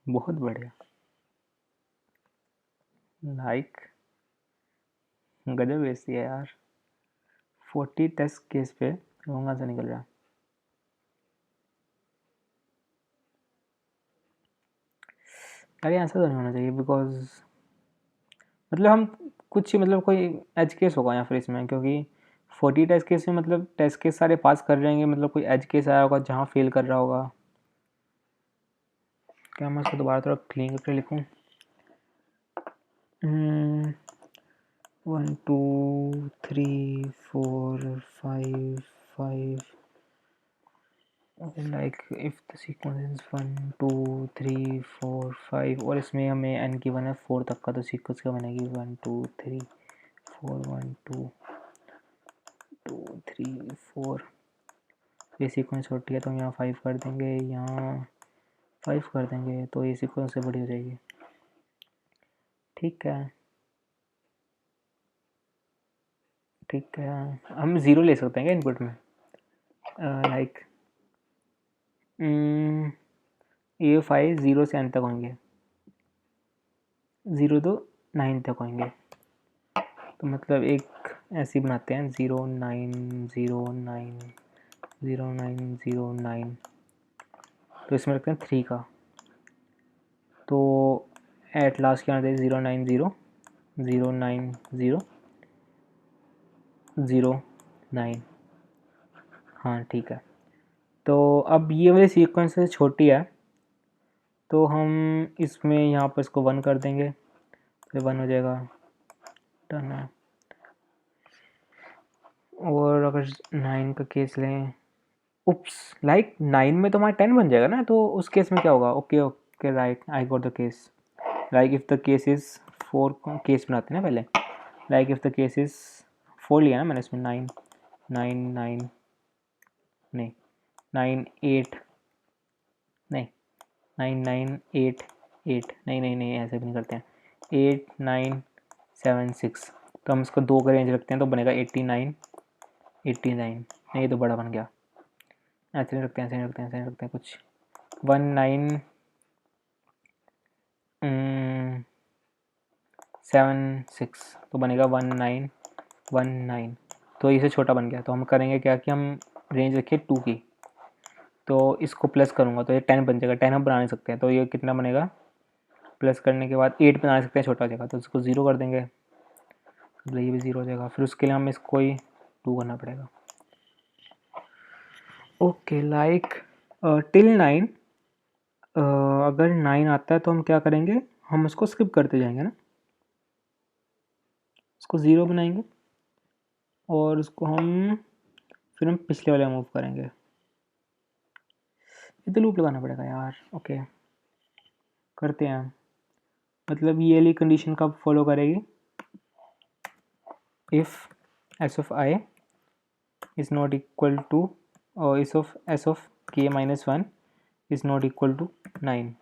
बहुत बढ़िया, लाइक गजब बेइज्जती है यार। 40 टेस्ट केस पे रॉन्ग आंसर निकल रहा। अरे आंसर तो नहीं होना चाहिए, बिकॉज मतलब हम कुछ ही, मतलब कोई एज केस होगा या फिर इसमें, क्योंकि 40 टेस्ट केस में मतलब टेस्ट केस सारे पास कर जाएंगे, मतलब कोई एज केस आया होगा जहाँ फेल कर रहा होगा। क्या मैं इसको दोबारा थोड़ा क्लीन करके लिखूँ। 1 2 3 4 5 5, like if the sequence is 1 2 3 4 5, और इसमें हमें एन की वन है 4 तक का, तो सीक्वेंस क्या बनेगी 1 2 3 4 1 2 2 3 4। ये सीक्वेंस छोटी है तो हम यहाँ 5 कर देंगे, यहाँ 5 कर देंगे, तो ये सीक्वेंस से बड़ी हो जाएगी। ठीक है, ठीक है। हम ज़ीरो ले सकते हैं क्या इनपुट में, लाइक ये 5 ज़ीरो से एन तक होंगे, 0 तो 9 तक होंगे। तो मतलब एक ऐसी बनाते हैं 0 9 0 9 0 9 0 9, तो इसमें रखते हैं 3 का, तो एट लास्ट क्या आना चाहिए 0 9 0 0 9 0 0 9। हाँ ठीक है। तो अब ये वाली सीक्वेंस से छोटी है, तो हम इसमें यहाँ पर इसको 1 कर देंगे, तो 1 हो जाएगा, डन है। और अगर 9 का केस लें, उप्स, लाइक 9 में तो हमारा 10 बन जाएगा ना, तो उस केस में क्या होगा। Okay okay right, I got the case. Like if the case is 4, case बनाते हैं ना पहले। Like if the case is 4 लिया ना मैंने इसमें, 9 9 9 नहीं 9 8 नहीं 9 9 8 8 नहीं नहीं नहीं, ऐसे भी नहीं करते हैं। 8 9 7 6, तो हम इसको 2 का रेंज रखते हैं, तो बनेगा 89 89। नहीं ये तो बड़ा बन गया, ऐसे नहीं रखते हैं, ऐसे नहीं रखते हैं, ऐसे नहीं रखते हैं कुछ। 19 7 6, तो बनेगा 1919। तो इसे छोटा बन गया, तो हम करेंगे क्या कि हम रेंज रखिए 2 की, तो इसको प्लस करूँगा तो ये 10 बन जाएगा। 10 हम बना नहीं सकते हैं, तो ये कितना बनेगा, प्लस करने के बाद 8 बना सकते हैं, छोटा हो जाएगा, तो इसको 0 कर देंगे, मतलब ये भी 0 हो जाएगा। फिर उसके लिए हमें इसको ही 2 करना पड़ेगा। ओके, लाइक टिल 9, अगर 9 आता है तो हम क्या करेंगे, हम उसको स्किप करते जाएंगे ना, इसको 0 बनाएंगे और उसको हम फिर हम पिछले वाले मूव करेंगे। ये तो लूप लगाना पड़ेगा यार। ओके करते हैं, मतलब ये वाली कंडीशन कब फॉलो करेगी, if S of I is not equal to और इस of S of K minus one is not equal to 9।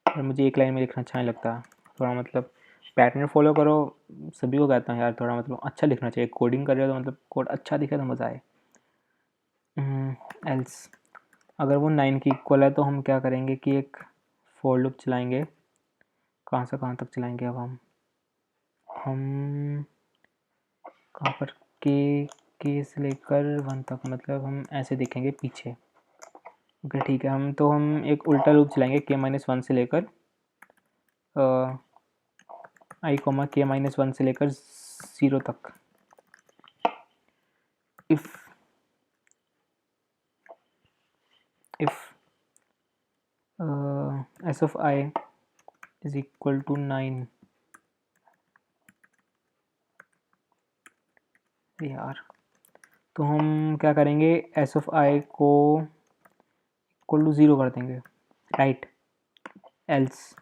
और मुझे एक लाइन में लिखना अच्छा नहीं लगता, थोड़ा मतलब पैटर्न फॉलो करो, सभी को कहता हूँ यार, थोड़ा मतलब अच्छा लिखना चाहिए, कोडिंग कर रहे हो तो मतलब कोड अच्छा दिखे तो मज़ा आए। एल्स अगर वो 9 की इक्वल है तो हम क्या करेंगे कि एक फॉर लूप चलाएंगे, कहाँ से कहाँ तक चलाएंगे अब हम कहाँ पर, के से लेकर 1 तक, मतलब हम ऐसे देखेंगे पीछे। ओके ठीक है, हम एक उल्टा लूप चलाएंगे k-1 से लेकर आई कोमा k-1 से लेकर 0 तक। If S of I is equal to 9, यार तो हम क्या करेंगे, एस ऑफ आई को इक्वल टू 0 कर देंगे, राइट। एल्स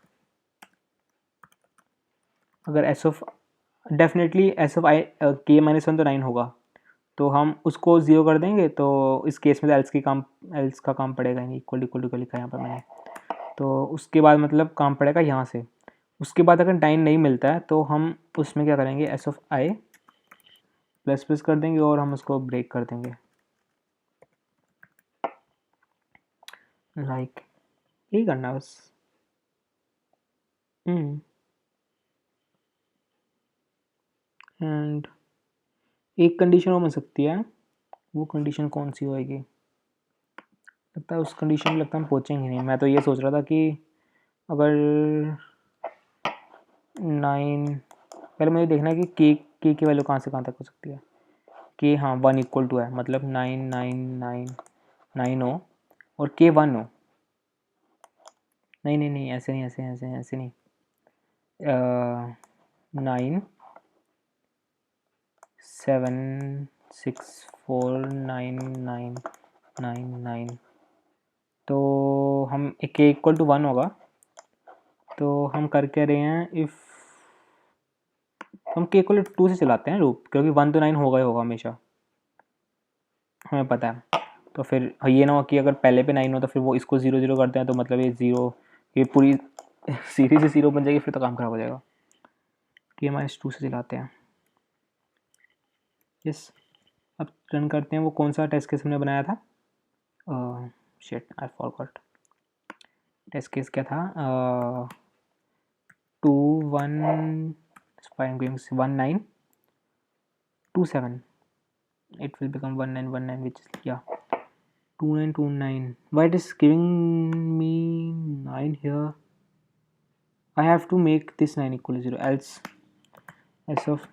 अगर S of definitely S of I k-1 तो 9 होगा, तो हम उसको 0 कर देंगे, तो इस केस में तो एल्स का काम पड़ेगा नहीं, इक्वल टू लिखा है यहाँ पर मैंने, तो उसके बाद मतलब काम पड़ेगा यहाँ से। उसके बाद अगर 9 नहीं मिलता है तो हम उसमें क्या करेंगे, S of I plus plus कर देंगे और हम उसको ब्रेक कर देंगे, लाइक यही करना बस। एंड एक कंडीशन और बन सकती है, वो कंडीशन कौन सी होएगी, लगता है उस कंडीशन में लगता है हम पहुँचेंगे नहीं। मैं तो ये सोच रहा था कि अगर 9, पहले मुझे देखना है कि के की वैल्यू कहाँ से कहाँ तक हो सकती है। के हाँ 1 इक्वल टू है, मतलब 9 हो और के 1 हो। नहीं ऐसे नहीं, ऐसे नहीं, 9 7 6 4 9 9 9 9, तो हम के इक्वल टू 1 होगा, तो हम कर क्या रहे हैं, इफ़ हम के इक्वल टू 2 से चलाते हैं लूप, क्योंकि 1 तो 9 होगा ही होगा हमेशा, हमें पता है। तो फिर ये ना हो कि अगर पहले पे 9 हो तो फिर वो इसको 0 0 करते हैं, तो मतलब ये 0, ये पूरी सीरीज से 0 बन जाएगी, फिर तो काम खराब हो जाएगा। k-2 से चलाते हैं, यस। अब रन करते हैं, वो कौन सा टेस्ट केस हमने बनाया था, shit I forgot, test case क्या था, 2 1 1 9 2 7, it will become 1 9 1 9, which is yeah 2 9 2 9. Why it is giving me 9 here? I have to make this 9 equal to 0, else s of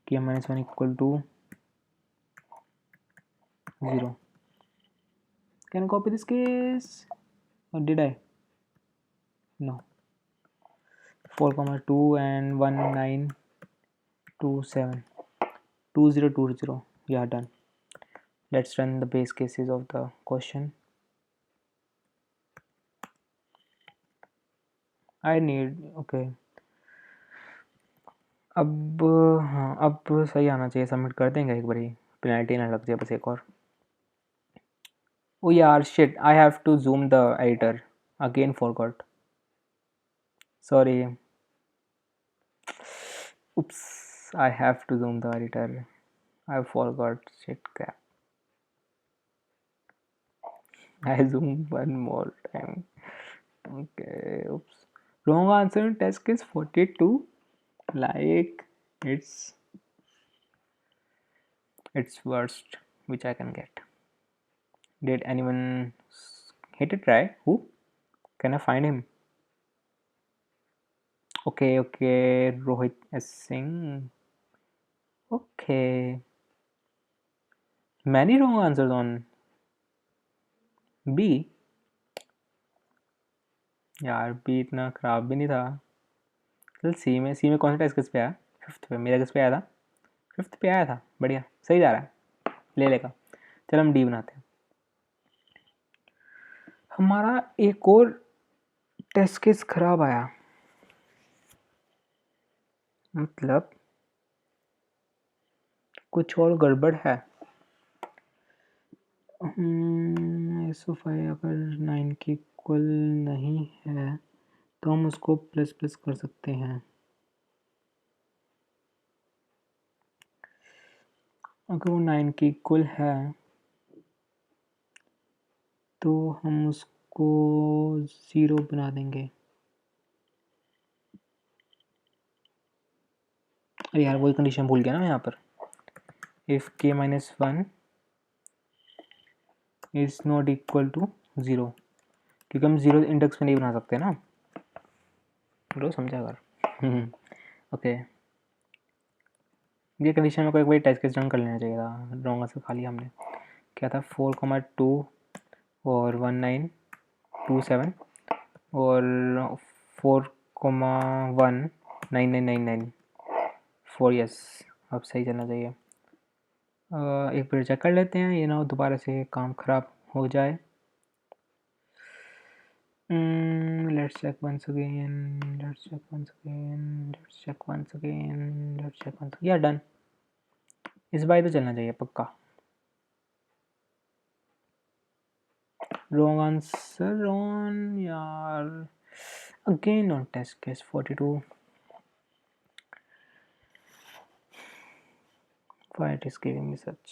k-1 equal to 0. Can I copy this case, or did I? No. 4 2 and 1 9 2 7 2 0 2 0. Yeah, done. Let's run the base cases of the question. I need okay. अब हाँ, अब सही आना चाहिए, submit कर देंगे एक बारी, पेनल्टी ना लग जाए बस एक और। ओ यार shit, I have to zoom the editor, again forgot, sorry, oops, I have to zoom the editor, I forgot, shit crap, I zoom one more time, okay, oops, wrong answer in test case 42, like it's worst which I can get. Did anyone hit it right? Who? Can I find him? Okay, Rohit S. Singh. Okay. Many wrong answers on B. यार B इतना खराब भी नहीं था। चल सी में कौन सा टेस्ट किस पे आया? 5th पे, मेरा किस पे आया था? 5th पे आया था, बढ़िया, सही जा रहा है, ले लेगा। चल हम D बनाते हैं। हमारा एक और टेस्ट केस खराब आया, मतलब कुछ और गड़बड़ है। एस ऑफ आई अगर 9 के इक्वल नहीं है तो हम उसको प्लस प्लस कर सकते हैं। अगर वो 9 के इक्वल है तो हम उसको 0 बना देंगे। अरे यार वही कंडीशन भूल गया ना मैं यहाँ पर। If k minus 1 is not equal to 0, क्योंकि हम 0 इंडेक्स में नहीं बना सकते ना, लो समझा कर। ओके, ये कंडीशन में कोई एक बार टेस्ट केस रन कर लेना चाहिए था, रॉन्ग आंसर खा लिया हमने। क्या था 4,2 और 1927 और 4,1 9999 4, यस अब सही चलना चाहिए। एक बार चेक कर लेते हैं, ये ना हो दोबारा से काम ख़राब हो जाए। Let's check once again, let's check once again, let's check once again, let's check once, या डन। इस बार तो चलना चाहिए पक्का। रॉन्ग आंसर ऑन यार, again on test case 42। Why it is giving me such?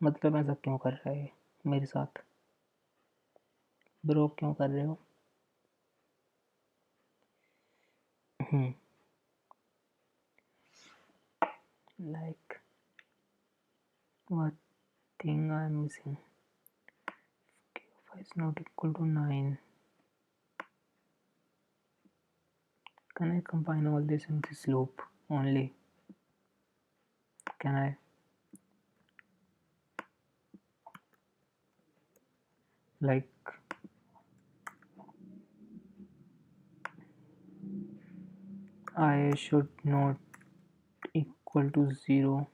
मतलब ऐसा क्यों कर रहा है मेरे साथ ब्रो, क्यों कर रहे हो? Like what thing I am missing? K of I is not equal to 9. Can I combine all this in this loop only? Can I? Like I should not equal to 0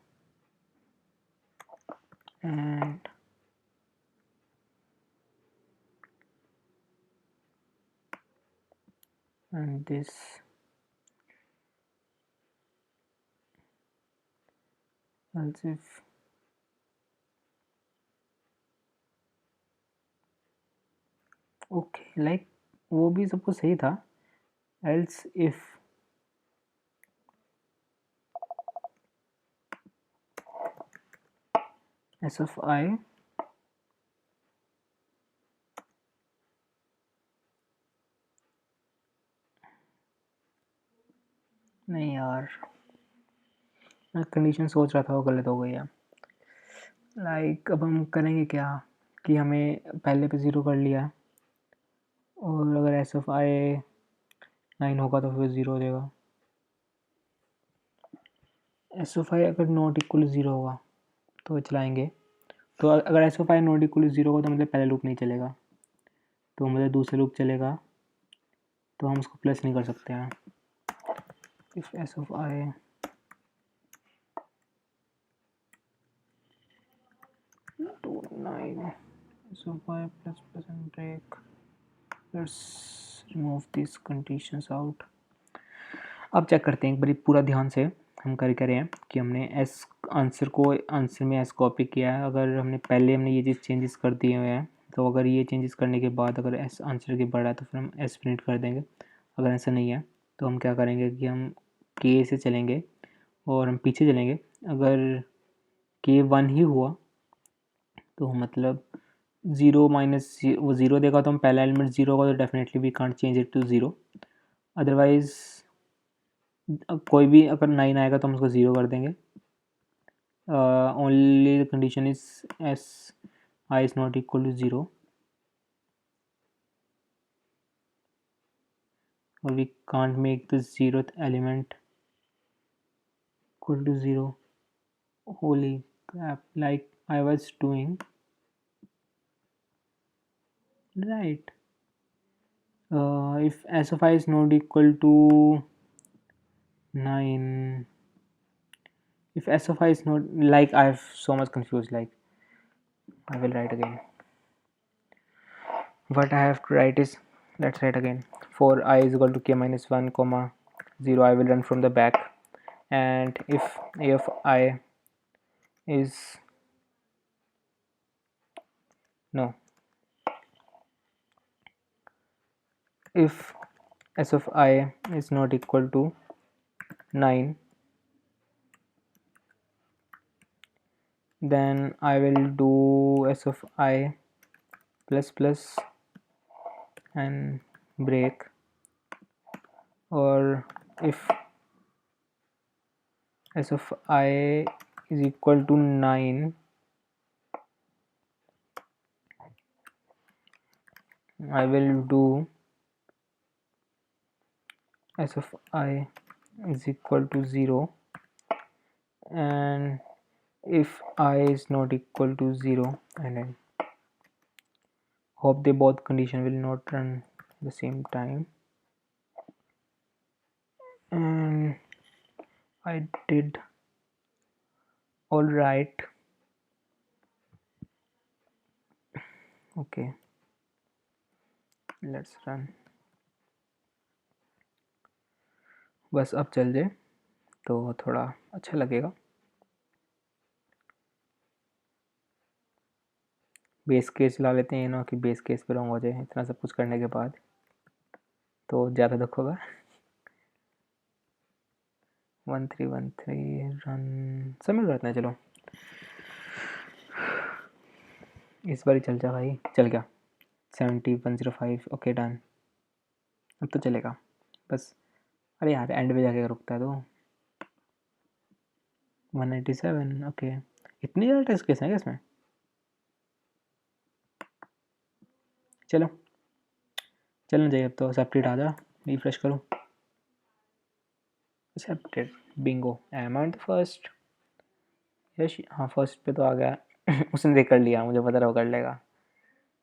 and this else if okay, like वो भी सब कुछ सही था, else if s of I नहीं यार, मैं condition सोच रहा था वो गलत हो गई है। लाइक अब हम करेंगे क्या कि हमें पहले पे 0 कर लिया, और अगर एस ऑफ आई 9 होगा तो फिर 0 हो जाएगा। एस ऑफ आई अगर नॉट इक्वल 0 होगा तो चलाएंगे, तो अगर S of I not equal 0 होगा तो मतलब पहला लूप नहीं चलेगा, तो मतलब दूसरा लूप चलेगा, तो हम उसको प्लस नहीं कर सकते हैं। If S of I to 9 S of I plus plus and break, let's remove this conditions out. अब चेक करते हैं एक बारी पूरा ध्यान से हम कर रहे हैं कि हमने एस आंसर में एस कॉपी किया है। अगर हमने ये चीज़ चेंजेस कर दिए हुए हैं, तो अगर ये चेंजेस करने के बाद अगर एस आंसर के बड़ा है तो फिर हम एस प्रिंट कर देंगे। अगर ऐसा नहीं है तो हम क्या करेंगे कि हम के से चलेंगे और हम पीछे चलेंगे। अगर के 1 ही हुआ तो मतलब 0 माइनस वो 0 देगा, तो हम पहला एलिमेंट 0 होगा तो definitely we can't change it to 0। Otherwise अब कोई भी अगर 9 आएगा तो हम उसको 0 कर देंगे। Only the condition is S I is not equal to 0 और we can't make the 0th element equal to 0। Holy crap, like I was doing right. If s of I is not equal to 9, if s of I is not, like I have so much confused, like I will write again. What I have to write is, let's write again. For I is equal to k minus 1 comma 0, I will run from the back, and if a of I is no if s of I is not equal to 9, then I will do s of I plus plus and break, or if s of I is equal to 9, I will do s of I is equal to 0, and if I is not equal to 0, and then hope they both condition will not run the same time, and I did all right. Okay, let's run. बस अब चल जाए तो थोड़ा अच्छा लगेगा. Base case ला लेते हैं ना, कि बेस केस पे रॉन्ग हो जाए इतना सब कुछ करने के बाद, तो ज़्यादा दुख होगा. 1313 रन सब मिल रहा है. चलो इस बार ही चल जा भाई. चल गया 7105. Okay done. अब तो चलेगा बस. अरे यार एंड पे जाके रुकता है तो 197. ओके, इतनी ज़्यादा टेस्ट केस हैं क्या इसमें? चलो चलना चाहिए अब तो. सेपरेट आ जा, रिफ्रेश करो. Accepted. Bingo. Am I the first. Yes. हाँ फर्स्ट पे तो आ गया. उसने देख कर लिया, मुझे पता रहा वो कर लेगा.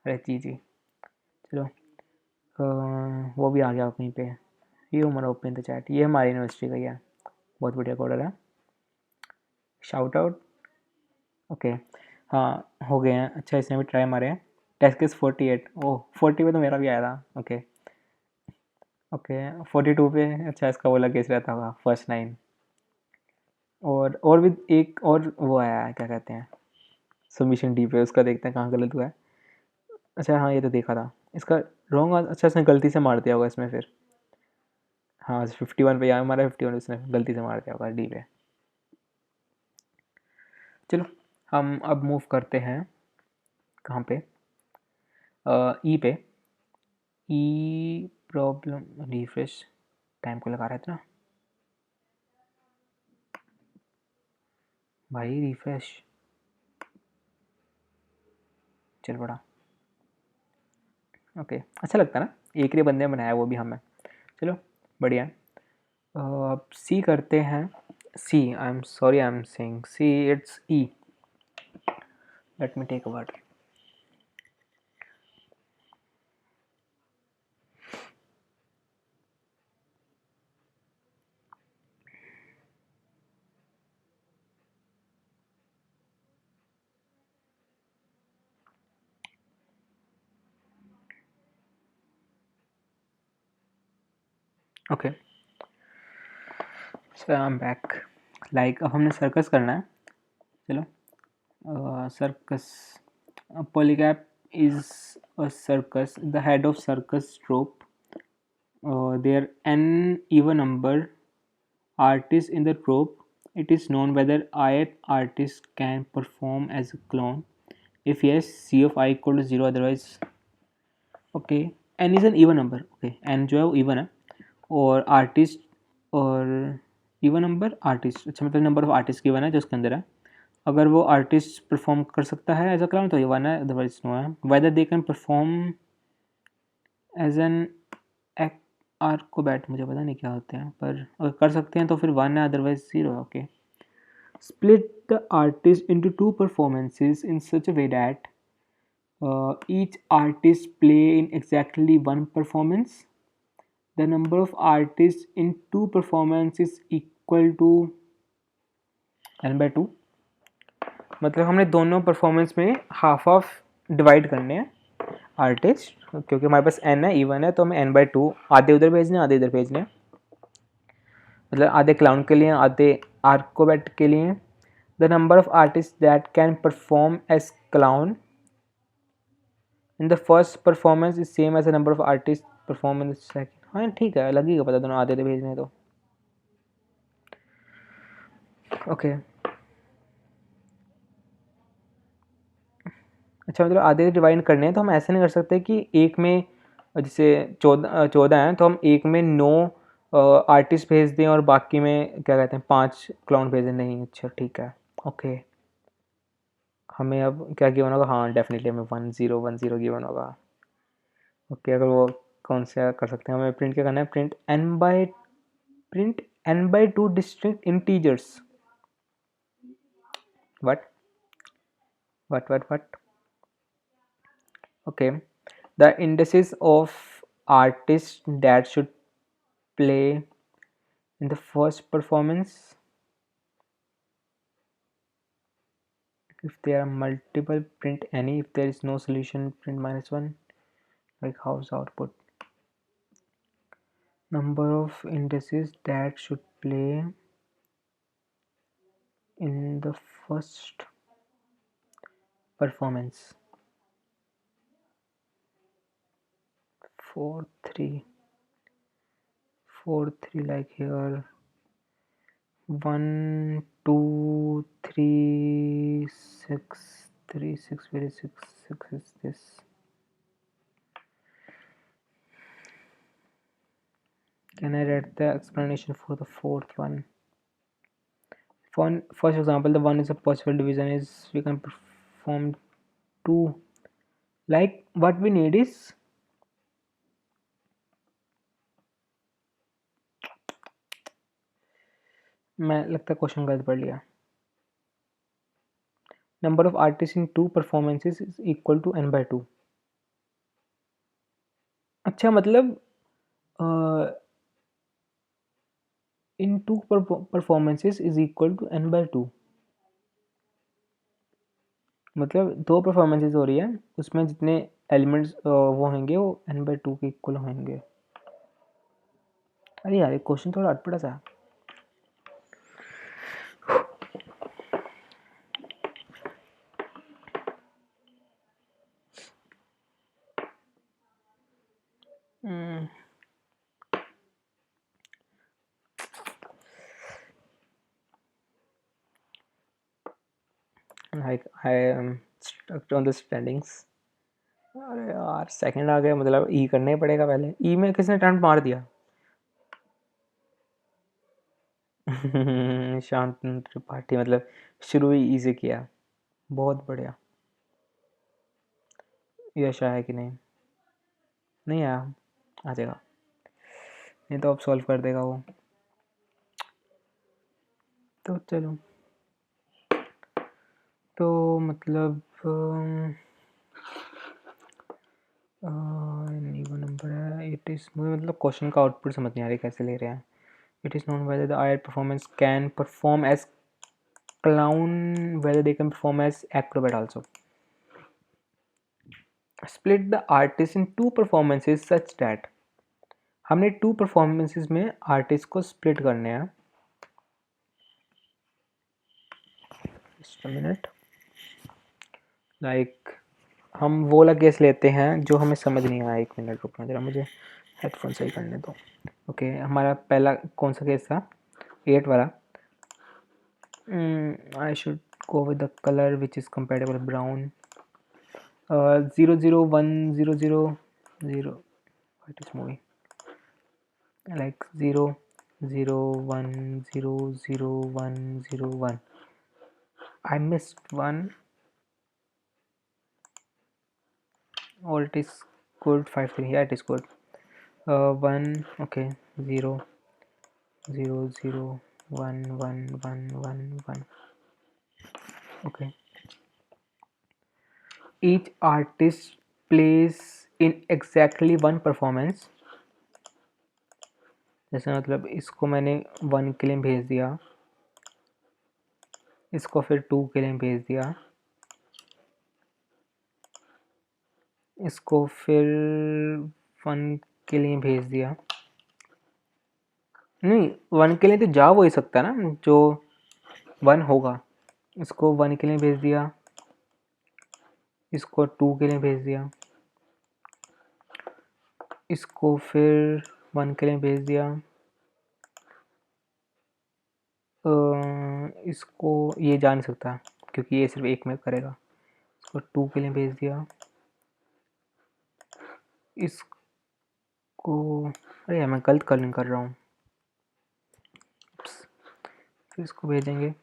अरे जी. चलो वो भी आ गया कहीं पे. ये हमारा ओपन द चैट. ये हमारी यूनिवर्सिटी का ही है. बहुत बढ़िया कोडर है. Shout out. ओके हाँ हो गए हैं. अच्छा इसने भी ट्राई मारे हैं. Test case 48. ओह 40 पे तो मेरा भी आया था. ओके 42 पे. अच्छा इसका वाला केस रहता होगा फर्स्ट 9. और भी एक और वो आया है, क्या कहते हैं, सबमिशन डी पे. उसका देखते हैं कहाँ गलत हुआ है. अच्छा हाँ ये तो देखा था इसका रॉन्ग. अच्छा इसने गलती से मार दिया होगा इसमें फिर. हाँ 51 पे यहाँ हमारा 51 उसने गलती से मार दिया होगा डी पे. चलो हम अब मूव करते हैं कहाँ पे, ई पे. ई प्रॉब्लम. रिफ्रेश टाइम को लगा रहा था ना भाई. रिफ्रेश चल पड़ा. ओके अच्छा लगता है ना. एक ही बंदे ने बनाया वो भी हमें. चलो बढ़िया. अब सी करते हैं. C I am sorry I am saying C. It's E. Let me take a word. Okay so I am back. Like अब हमने सर्कस करना है. चलो circus. A polycap is a circus. The head of circus troop. There n even number artists in the troupe. It is known whether ith artist can perform as a clown. If yes, C of I equal to 0. Otherwise, okay. N is an even number. Okay, n जो है वो even है. और artist और even number artist. अच्छा मतलब number of artist given है जो उसके अंदर है. अगर वो आर्टिस्ट परफॉर्म कर सकता है एज अ क्लाउन तो ये वन है. अदरवाइज नो है. Whether they can perform as an acrobat. मुझे पता नहीं क्या होते हैं, पर अगर कर सकते हैं तो फिर वन है, अदरवाइज 0 है. Okay. Split the artist into 2 performances in such a way that each artist play in exactly 1 performance. The number of artists in 2 performances is equal to n by 2. मतलब हमने दोनों परफॉर्मेंस में half of divide करने हैं artist, क्योंकि हमारे पास n है, even है, तो हमें n/2 आधे उधर भेजने आधे इधर भेजने, मतलब आधे क्लाउन के लिए आधे आर्कोबैट के लिए। The number of artist that can perform as clown in the first performance is same as the number of artist perform in the second. हाँ ठीक है, लगेगा पता, दोनों आधे आधे भेजने तो ओके। अच्छा, मतलब आधे डिवाइड करने हैं तो हम ऐसे नहीं कर सकते कि एक में, जैसे 14 हैं तो हम एक में 9 आर्टिस्ट भेज दें और बाकी में क्या कहते हैं 5 क्लाउन भेज दें, नहीं। अच्छा ठीक है, ओके। हमें अब क्या गिवन होगा, हाँ डेफिनेटली हमें 1010 गिवन होगा। ओके, अगर वो कौन सा कर सकते हैं, हमें प्रिंट क्या करना है, print n/2 distinct integers. What what okay, the indices of artists that should play in the first performance, if there are multiple, print any, if there is no solution, print -1, like house output. Number of indices that should play in the first performance, 4 3 4 3, like here 1 2 3 6 3 6, where is 6 is this. Can I read the explanation for the fourth one? For first example, the one is a possible division is we can perform 2. Like what we need is, मैं लगता है question गलत पढ़ लिया। Number of artists in 2 performances is equal to n/2. अच्छा, मतलब in 2 performances is equal to n/2, मतलब 2 performances हो रही है, उसमें जितने एलिमेंट्स वो होंगे वो n/2 के इक्वल होंगे। अरे यार, ये क्वेश्चन थोड़ा अटपटा सा है। Like I am stuck on the standings. अरे यार, सेकंड आ गया, मतलब ई करना ही पड़ेगा पहले। ई में किसने अटेम्प्ट मार दिया? शांत त्रिपाठी, मतलब शुरू ही ई से किया। बहुत बढ़िया। यश आया कि नहीं? नहीं आया, आ जाएगा, नहीं तो अब सॉल्व कर देगा वो। तो चलो, तो मतलब नीवा नंबर है, इट इज़, मतलब क्वेश्चन का आउटपुट समझ नहीं आ रही कैसे ले रहे हैं। It is known whether the ire performance can perform as clown, whether they can perform as acrobat also. Split the artist in 2 performances such that, हमने 2 performances में आर्टिस्ट को स्प्लिट करने हैं। Just a minute. लाइक हम वो वाला case लेते हैं जो हमें समझ नहीं आया। 1 मिनट रुकना जरा, मुझे हेडफोन सही करने दो। ओके, हमारा पहला कौन सा केस था? 8 वाला। I should go with the color which is compatible with brown. 0 0 1 0 0 0. What is moving? Like 0 0 1 0 0 1 0 1. I missed one, or it is good 5 3. Yeah, it is good. 1, okay, 0 0 0 1 1 1 1 1. Okay, each artist plays in exactly 1 performance. जैसे मतलब इसको मैंने 1 के लिए भेज दिया, इसको फिर 2 के लिए भेज दिया, इसको फिर 1 के लिए भेज दिया। नहीं, 1 के लिए तो जा वो ही सकता है ना जो 1 होगा। इसको 1 के लिए भेज दिया, इसको 2 के लिए भेज दिया, इसको फिर 1 के लिए भेज दिया, इसको ये जा नहीं सकता क्योंकि ये सिर्फ एक में करेगा। इसको 2 के लिए भेज दिया, इसको, अरे यार मैं गलत कलरिंग कर रहा हूँ। फिर इसको भेजेंगे,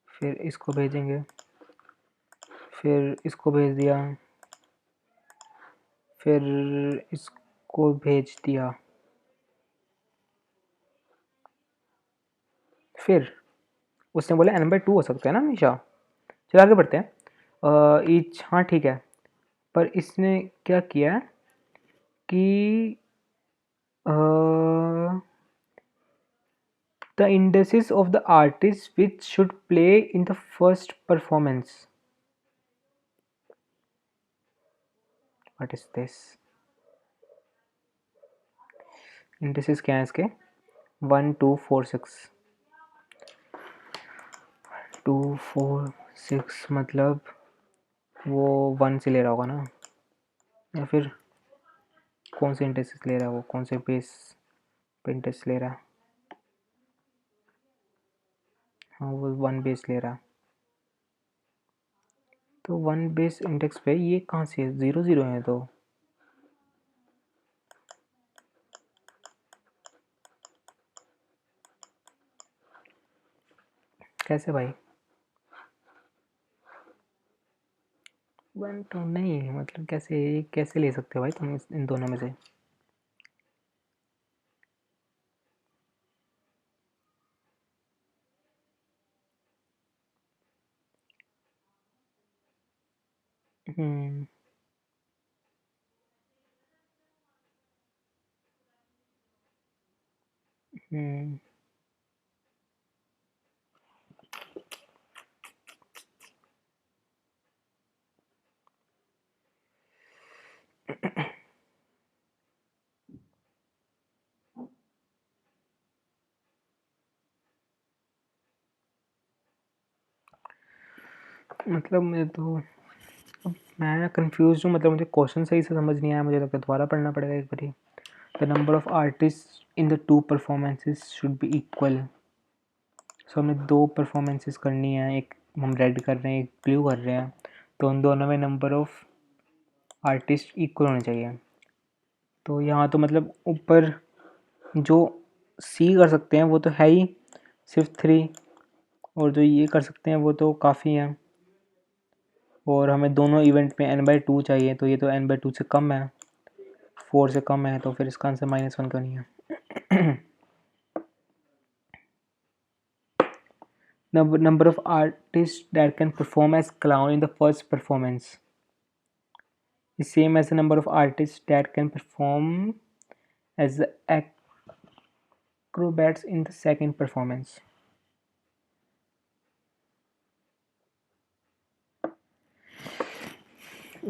फिर इसको भेजेंगे, फिर इसको भेज दिया, फिर इसको भेज दिया, फिर उसने बोला n/2 हो सकता है ना हमेशा। चलो आगे बढ़ते हैं। ईच, हाँ ठीक है, पर इसने क्या किया कि the indices of the artists which should play in the first performance. What is this? Indices क्या है इसके? 1 2 4 6 2 4 6 मतलब वो 1 से ले रहा होगा ना, या फिर कौन से इंडेक्सेस ले रहा है वो, कौन से बेस पे इंडेक्स ले रहा है? हाँ वो 1 बेस ले रहा है, तो 1 बेस इंडेक्स पे ये कहाँ से है? 0 0 है तो कैसे भाई? 1 2 नहीं, मतलब कैसे ले सकते हो भाई तुम इन दोनों में से? हम्म हम्म मतलब मुझे तो, मैं कंफ्यूज हूँ, मतलब मुझे क्वेश्चन सही से समझ नहीं आया, मुझे लगता है दोबारा पढ़ना पड़ेगा एक बारी। The number of artist in the 2 performances should be equal. So हमें 2 परफॉर्मेंसेस करनी है, एक हम रेड कर रहे हैं, एक ब्लू कर रहे हैं, तो उन दोनों में नंबर ऑफ आर्टिस्ट इक्वल होने चाहिए। तो यहाँ तो मतलब ऊपर जो सी कर सकते हैं वो तो है ही सिर्फ 3, और जो ये कर सकते हैं वो तो काफ़ी हैं, और हमें दोनों इवेंट में n/2 चाहिए, तो ये तो n/2 से कम है, 4 से कम है, तो फिर इसका आंसर -1 क्यों नहीं है? Number of artists that can perform as clown in the first performance is same as the number of artists that can perform as the acrobats in the second performance.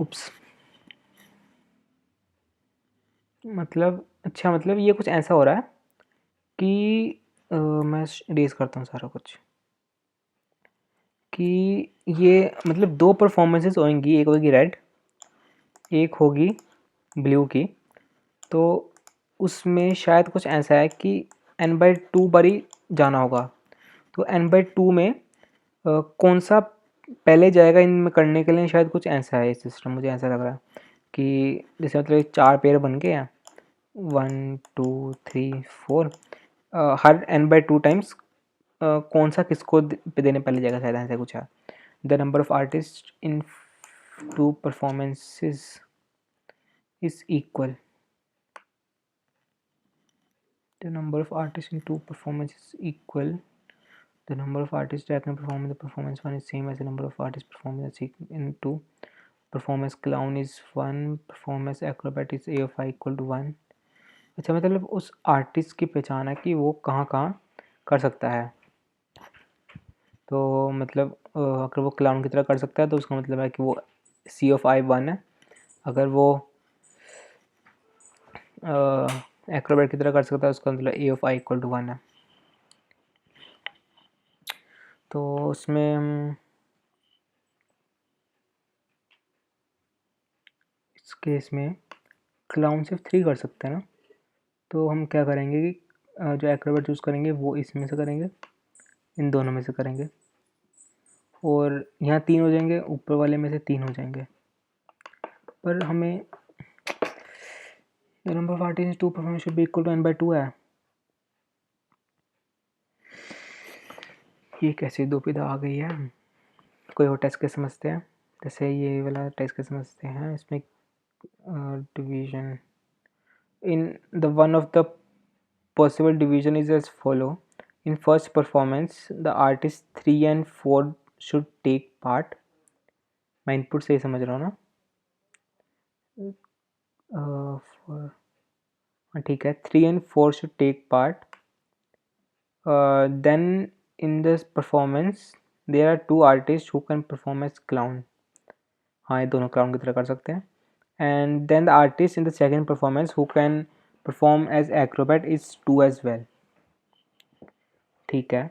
Oops. मतलब अच्छा, मतलब ये कुछ ऐसा हो रहा है कि मैं रेज करता हूँ सारा कुछ, कि ये मतलब 2 परफॉर्मेंसेस होंगी, एक होगी रेड, एक होगी ब्लू की, तो उसमें शायद कुछ ऐसा है कि n/2 बारी जाना होगा, तो n/2 में कौन सा पहले जाएगा इनमें करने के लिए, शायद कुछ ऐसा है सिस्टम, मुझे ऐसा लग रहा है कि जैसे मतलब 4 पेयर बन गए हैं, 1 2 3 4, हर n/2 टाइम्स कौन सा किसको पे देने पहले जाएगा, शायद ऐसा कुछ है। The number of artist in 2 performances is equal, the number of artists in 2 performances is equal. The number of artists that can perform in the performance 1 is same as the number of artists performing in 2. Performance clown is 1, performance acrobat is a of I equal to 1. अच्छा, मतलब उस artist की पहचान है कि वो कहाँ कहाँ कर सकता है, तो मतलब अगर वो क्लाउन की तरह कर सकता है तो उसका मतलब है कि वो सी ऑफ आई 1 है। अगर वो एक्रोबैट की तरह कर सकता है उसका मतलब ए ऑफ आई इक्वल टू 1 है। तो उसमें हम इस केस में क्लाउन सिर्फ 3 कर सकते हैं ना। तो हम क्या करेंगे कि जो एक्रोबैट चूज़ करेंगे वो इसमें से करेंगे, इन दोनों में से करेंगे, और यहाँ 3 हो जाएंगे, ऊपर वाले में से 3 हो जाएंगे। पर हमें the number of artist to performance should be equal to n/2 है। ये कैसी दुविधा आ गई है। कोई और टेस्ट के समझते हैं, जैसे ये वाला टेस्ट के समझते हैं। इसमें division in the one of the possible division is as follow. In first performance the artist 3 and 4 should take part. मैं इनपुट से ही समझ रहा हूँ ना। ठीक है, 3 and 4 should take part. Then in this performance there are 2 artists who can perform as clown. हाँ, ये दोनों क्लाउन की तरह कर सकते हैं। And then the artist in the second performance who can perform as acrobat is 2 as well. ठीक है,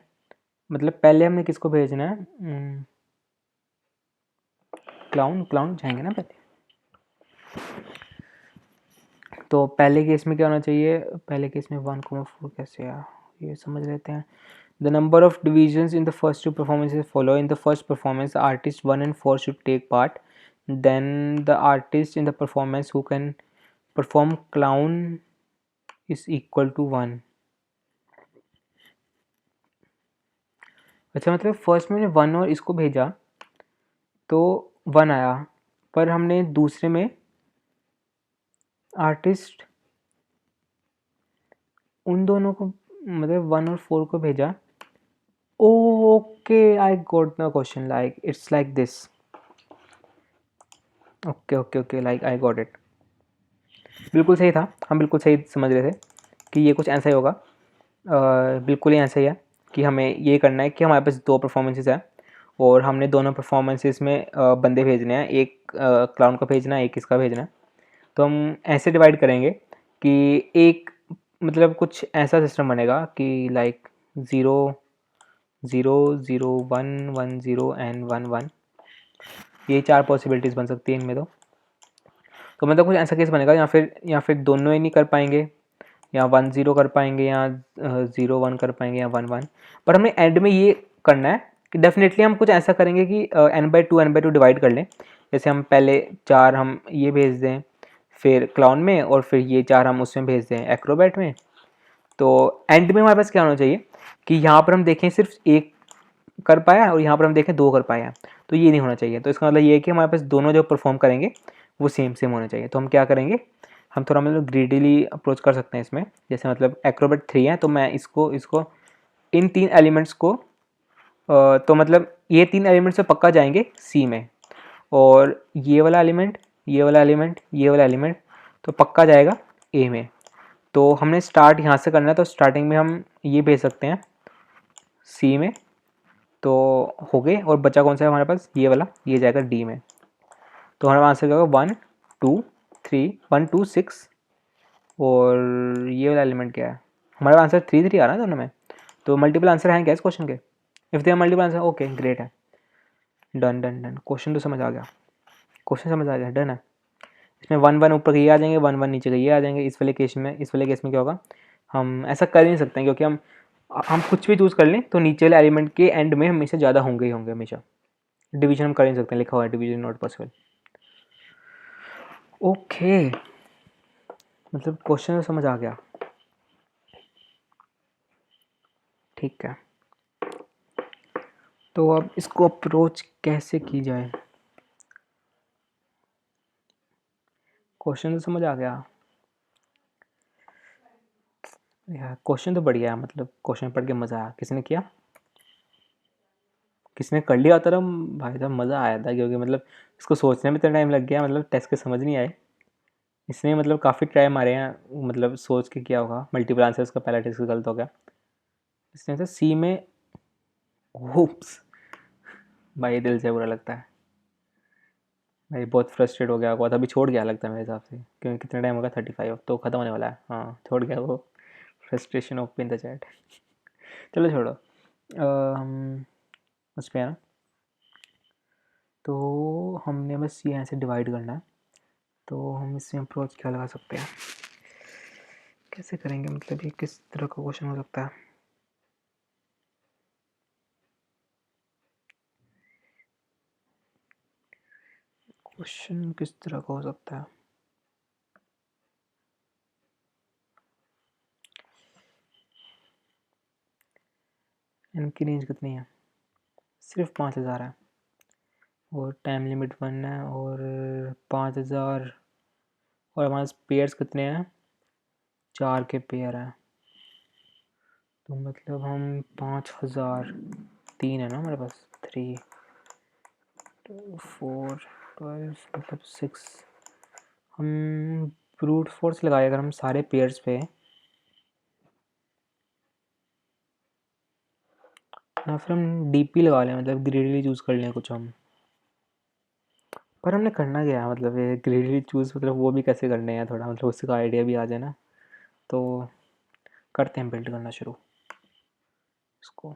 मतलब पहले हमने किसको भेजना है? क्लाउन जाएंगे ना पहले। तो पहले केस में क्या होना चाहिए? पहले केस में 1,4 कैसे है ये समझ लेते हैं। The number of divisions in the first 2 performances follow. In the first performance artist 1 and 4 should take part. Then the artist in the performance who can perform clown is equal to 1। अच्छा, मतलब first में 1 और इसको भेजा तो 1 आया, पर हमने दूसरे में आर्टिस्ट उन दोनों को मतलब 1 और 4 को भेजा। Okay, I got the question, like it's like this. Okay, like I got it. बिल्कुल सही था, हम बिल्कुल सही समझ रहे थे कि ये कुछ ऐसा ही होगा। बिल्कुल ही ऐसा ही है कि हमें ये करना है कि हमारे पास 2 परफॉर्मेंसेस है और हमने दोनों परफॉर्मेंसेस में बंदे भेजने हैं। एक क्लाउन का भेजना है, एक इसका भेजना है। तो हम ऐसे डिवाइड करेंगे कि एक मतलब कुछ ऐसा सिस्टम बनेगा कि लाइक 0 0 0 1 1 0 एंड 1 1, ये 4 पॉसिबिलिटीज़ बन सकती हैं इनमें। तो मतलब कुछ ऐसा केस बनेगा या फिर दोनों ही नहीं कर पाएंगे, या 1 0 कर पाएंगे, या 0 1 कर पाएंगे, या 1 1। पर हमें एंड में ये करना है कि डेफिनेटली हम कुछ ऐसा करेंगे कि n/2 डिवाइड कर लें। जैसे हम पहले 4 हम ये भेज दें फिर क्लाउन में, और फिर ये 4 हम उसमें भेज दें एक्रोबैट में। तो एंड में हमारे पास क्या होना चाहिए कि यहाँ पर हम देखें सिर्फ 1 कर पाया और यहाँ पर हम देखें 2 कर पाया, तो ये नहीं होना चाहिए। तो इसका मतलब ये है कि हमारे पास दोनों जो परफॉर्म करेंगे वो सेम होने चाहिए। तो हम क्या करेंगे, हम थोड़ा मतलब ग्रीडीली अप्रोच कर सकते हैं इसमें। जैसे मतलब एक्रोबैट 3 है तो मैं इसको इन 3 एलिमेंट्स को तो मतलब ये 3 एलिमेंट्स से पक्का जाएंगे सी में, और ये वाला एलिमेंट, ये वाला एलिमेंट, ये वाला एलिमेंट तो पक्का जाएगा ए में। तो हमने स्टार्ट यहाँ से करना है, तो स्टार्टिंग में हम ये भेज सकते हैं सी में, तो हो गए। और बचा कौन सा है हमारे पास? ये वाला, ये जाएगा डी में। तो हमारा आंसर क्या होगा? 1 2 3 1 2 6, और ये वाला एलिमेंट क्या है? हमारा आंसर 3 3 आ रहा है दोनों में। तो मल्टीपल आंसर हैं क्या इस क्वेश्चन के? If they are multiple answer, okay great है, डन। क्वेश्चन तो समझ आ गया, क्वेश्चन समझ आ गया, डन है। इसमें 1 1 ऊपर के ये आ जाएंगे, 1 1 नीचे के ये आ जाएंगे। इस वाले केस में क्या होगा? हम ऐसा कर ही नहीं सकते हैं, क्योंकि हम कुछ भी चूज़ कर लें तो नीचे वाले एलिमेंट के एंड में हमेशा ज़्यादा होंगे ही होंगे हमेशा। डिवीजन हम कर नहीं सकते, लिखा हुआ है डिवीजन नॉट पॉसिबल। ओके, मतलब क्वेश्चन तो समझ आ गया, ठीक है। तो अब इसको अप्रोच कैसे की जाए? क्वेश्चन तो समझ आ गया यार, क्वेश्चन तो बढ़िया है, मतलब क्वेश्चन पढ़ के मज़ा आया। किसने किया? किसने कर लिया होता ना भाई साहब, मज़ा आया था, क्योंकि मतलब इसको सोचने में इतना टाइम लग गया, मतलब टेस्ट के समझ नहीं आए। इसने मतलब काफ़ी ट्राई मारे हैं, मतलब सोच के किया होगा। मल्टीपल आंसर्स का पहला टेस्ट गलत हो गया। इसने तो सी में, होप्स भाई दिल से बुरा लगता है भाई, बहुत फ्रस्ट्रेट हो गया, बहुत अभी छोड़ गया लगता है मेरे हिसाब से, क्योंकि कितना टाइम होगा 35 तो ख़त्म होने वाला है। हाँ छोड़ गया वो, फ्रस्ट्रेशन ओपन द चैट। चलो छोड़ो, हम उस पर है ना, तो हमने बस ये ऐसे डिवाइड करना है। तो हम इसमें अप्रोच क्या लगा सकते हैं, कैसे करेंगे, मतलब ये किस तरह का क्वेश्चन हो सकता है। क्वेश्चन किस तरह का हो सकता है, इनकी रेंज कितनी है, सिर्फ 5,000 है, और टाइम लिमिट 1 है, और 5,000, और हमारे पास पेयर्स कितने हैं, 4 के पेयर हैं। तो मतलब हम 5,000, 3 है ना हमारे पास, 3 4 12, मतलब 6, हम ब्रूट फोर्स लगाए अगर हम सारे पेयर्स पे, या फिर हम डीपी लगा लें, मतलब ग्रेडली चूज़ कर लें कुछ हम। पर हमने करना क्या है, मतलब ये ग्रेडली चूज़, मतलब वो भी कैसे करने हैं, थोड़ा मतलब उसका आइडिया भी आ जाए ना। तो करते हैं बिल्ड करना शुरू इसको।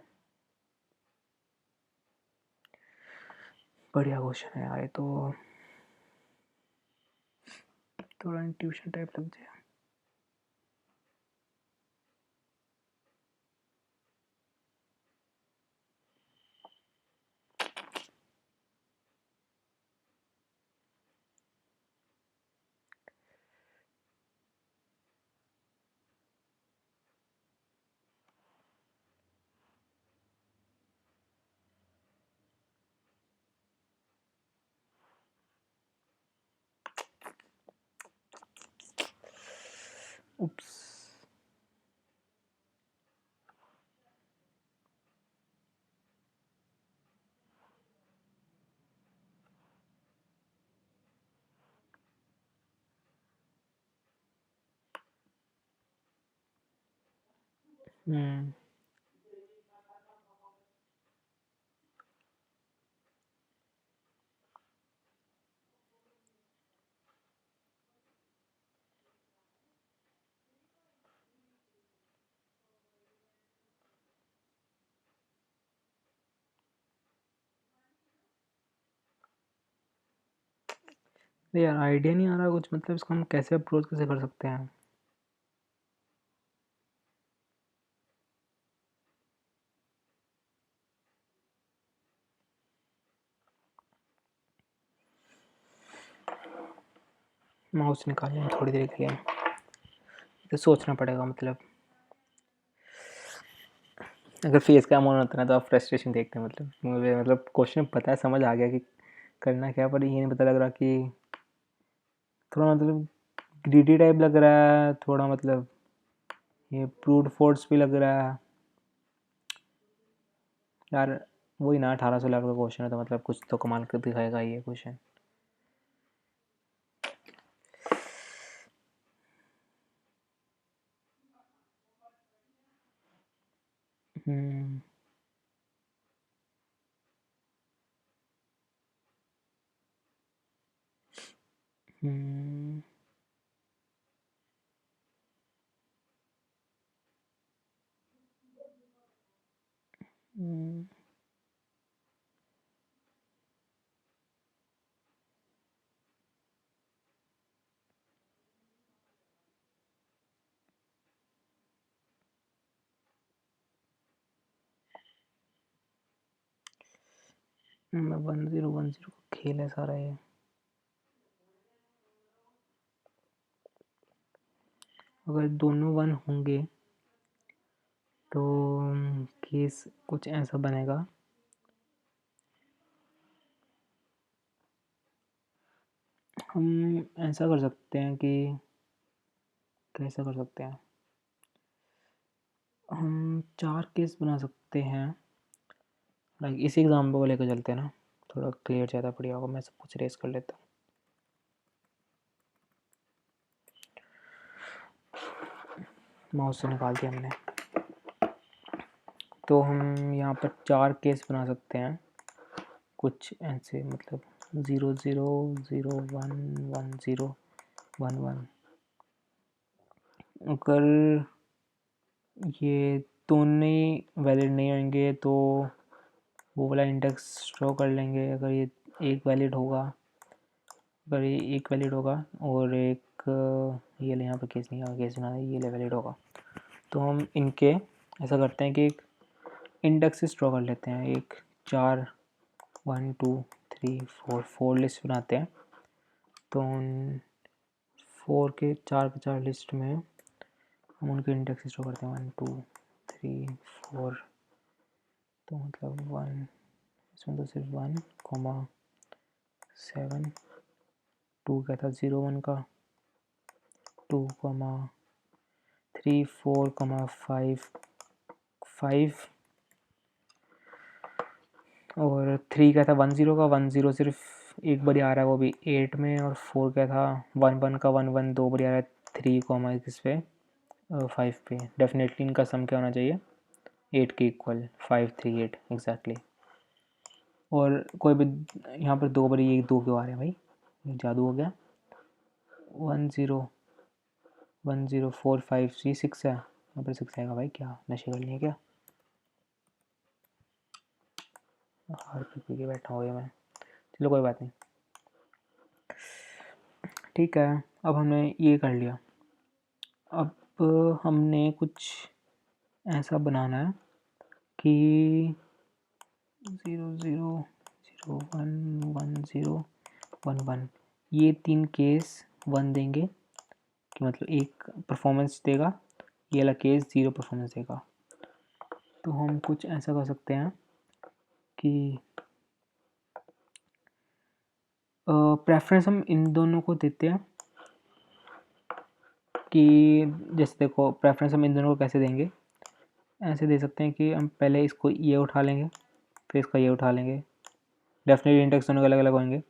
बढ़िया क्वेश्चन है यार ये तो, थोड़ा इंट्यूशन टाइप लग जाए। उप्स। हम्म यार आइडिया नहीं आ रहा कुछ, मतलब इसको हम कैसे अप्रोच कैसे कर सकते हैं। माउस निकालें हम थोड़ी देर के लिए, तो सोचना पड़ेगा, मतलब अगर फेस कैम ऑन होता ना तो आप फ्रस्ट्रेशन देखते हैं, मतलब मुझे मतलब क्वेश्चन पता है, समझ आ गया कि करना क्या, पर ये नहीं पता लग रहा कि थोड़ा मतलब ग्रीडी टाइप लग रहा है थोड़ा, मतलब ये ब्रूट फोर्स भी लग रहा है यार। वही ना, 1800 लेवल का क्वेश्चन है, तो मतलब कुछ तो कमाल कर दिखाएगा ये क्वेश्चन। हम्म हम्म हम्म, मैं 1010 खेल है सारा ये। अगर दोनों वन होंगे तो केस कुछ ऐसा बनेगा, हम ऐसा कर सकते हैं कि, कैसा कर सकते हैं, हम 4 केस बना सकते हैं। लाइक इसी एग्जाम्पल को लेकर चलते हैं ना, थोड़ा क्लियर ज़्यादा बढ़िया होगा। मैं सब कुछ रेस कर लेता हूँ, माउस से निकाल दिया हमने। तो हम यहाँ पर 4 केस बना सकते हैं। कुछ ऐसे मतलब 0 0 0 1 1 0 1 1। अगर ये दोनों वैलिड नहीं होंगे तो वो वाला इंडेक्स ड्रॉ कर लेंगे। अगर ये एक वैलिड होगा, अगर ये एक वैलिड होगा और एक ये ले यहाँ पर केस नहीं होगा, केस ना ये ले वैलिड होगा, तो हम इनके ऐसा करते हैं कि एक इंडेक्सेस ड्रॉ कर लेते हैं। एक 4 1 2 3 4 लिस्ट बनाते हैं। तो उन 4 के 4 लिस्ट में हम उनके इंडेक्सेस ड्रॉ करते हैं 1 2 3 4। तो मतलब 1 इसमें तो सिर्फ 1 7 2 क्या था 0 1 का 2 3 4 5 5 और 3 क्या था 1 0 का 1 0 सिर्फ एक बारी आ रहा है वो भी 8 में। और 4 क्या था 1 1 का 1 1 दो बारी आ रहा है 3 किस पे 5 पे। डेफिनेटली इनका सम क्या होना चाहिए 8 के इक्वल 5 3 8 एग्जैक्टली। और कोई भी यहाँ पर दो बारी ये दो क्यों आ रहे हैं भाई, जादू हो गया। 1 0 1 0 4 5 3 6 है, यहाँ पर 6 आएगा भाई। क्या नशे कर लिए क्या, हार पी के बैठा हुआ मैं। चलो कोई बात नहीं, ठीक है। अब हमने ये कर लिया। अब हमने कुछ ऐसा बनाना है कि 0 0 0 1 1 0 1 1 ये 3 केस 1 देंगे कि मतलब एक परफॉर्मेंस देगा, ये वाला केस 0 परफॉर्मेंस देगा। तो हम कुछ ऐसा कर सकते हैं कि प्रेफरेंस हम इन दोनों को देते हैं कि जैसे देखो प्रेफरेंस हम इन दोनों को कैसे देंगे, ऐसे दे सकते हैं कि हम पहले इसको ये उठा लेंगे, फिर इसका ये उठा लेंगे। डेफिनेटली इंडेक्स दोनों अलग अलग होंगे।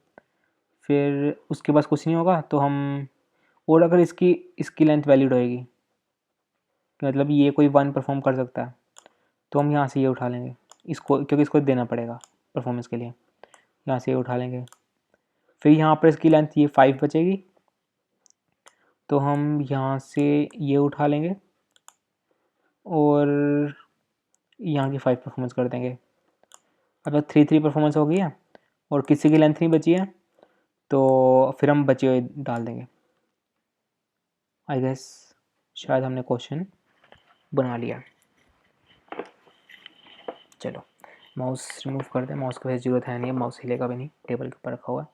फिर उसके पास कुछ नहीं होगा तो हम, और अगर इसकी इसकी लेंथ वैलिड होएगी कि मतलब ये कोई 1 परफॉर्म कर सकता है, तो हम यहाँ से ये उठा लेंगे इसको, क्योंकि इसको देना पड़ेगा परफॉर्मेंस के लिए। यहाँ से ये उठा लेंगे। फिर यहाँ पर इसकी लेंथ ये 5 बचेगी, तो हम यहाँ से ये उठा लेंगे और यहाँ की 5 परफॉर्मेंस कर देंगे। अब 3 3 परफॉर्मेंस हो गई है और किसी की लेंथ नहीं बची है, तो फिर हम बचे हुए डाल देंगे। आई गेस शायद हमने क्वेश्चन बना लिया। चलो माउस रिमूव कर दें, माउस की वैसे ज़रूरत है नहीं, माउस हिलेगा भी नहीं, टेबल के ऊपर रखा हुआ है।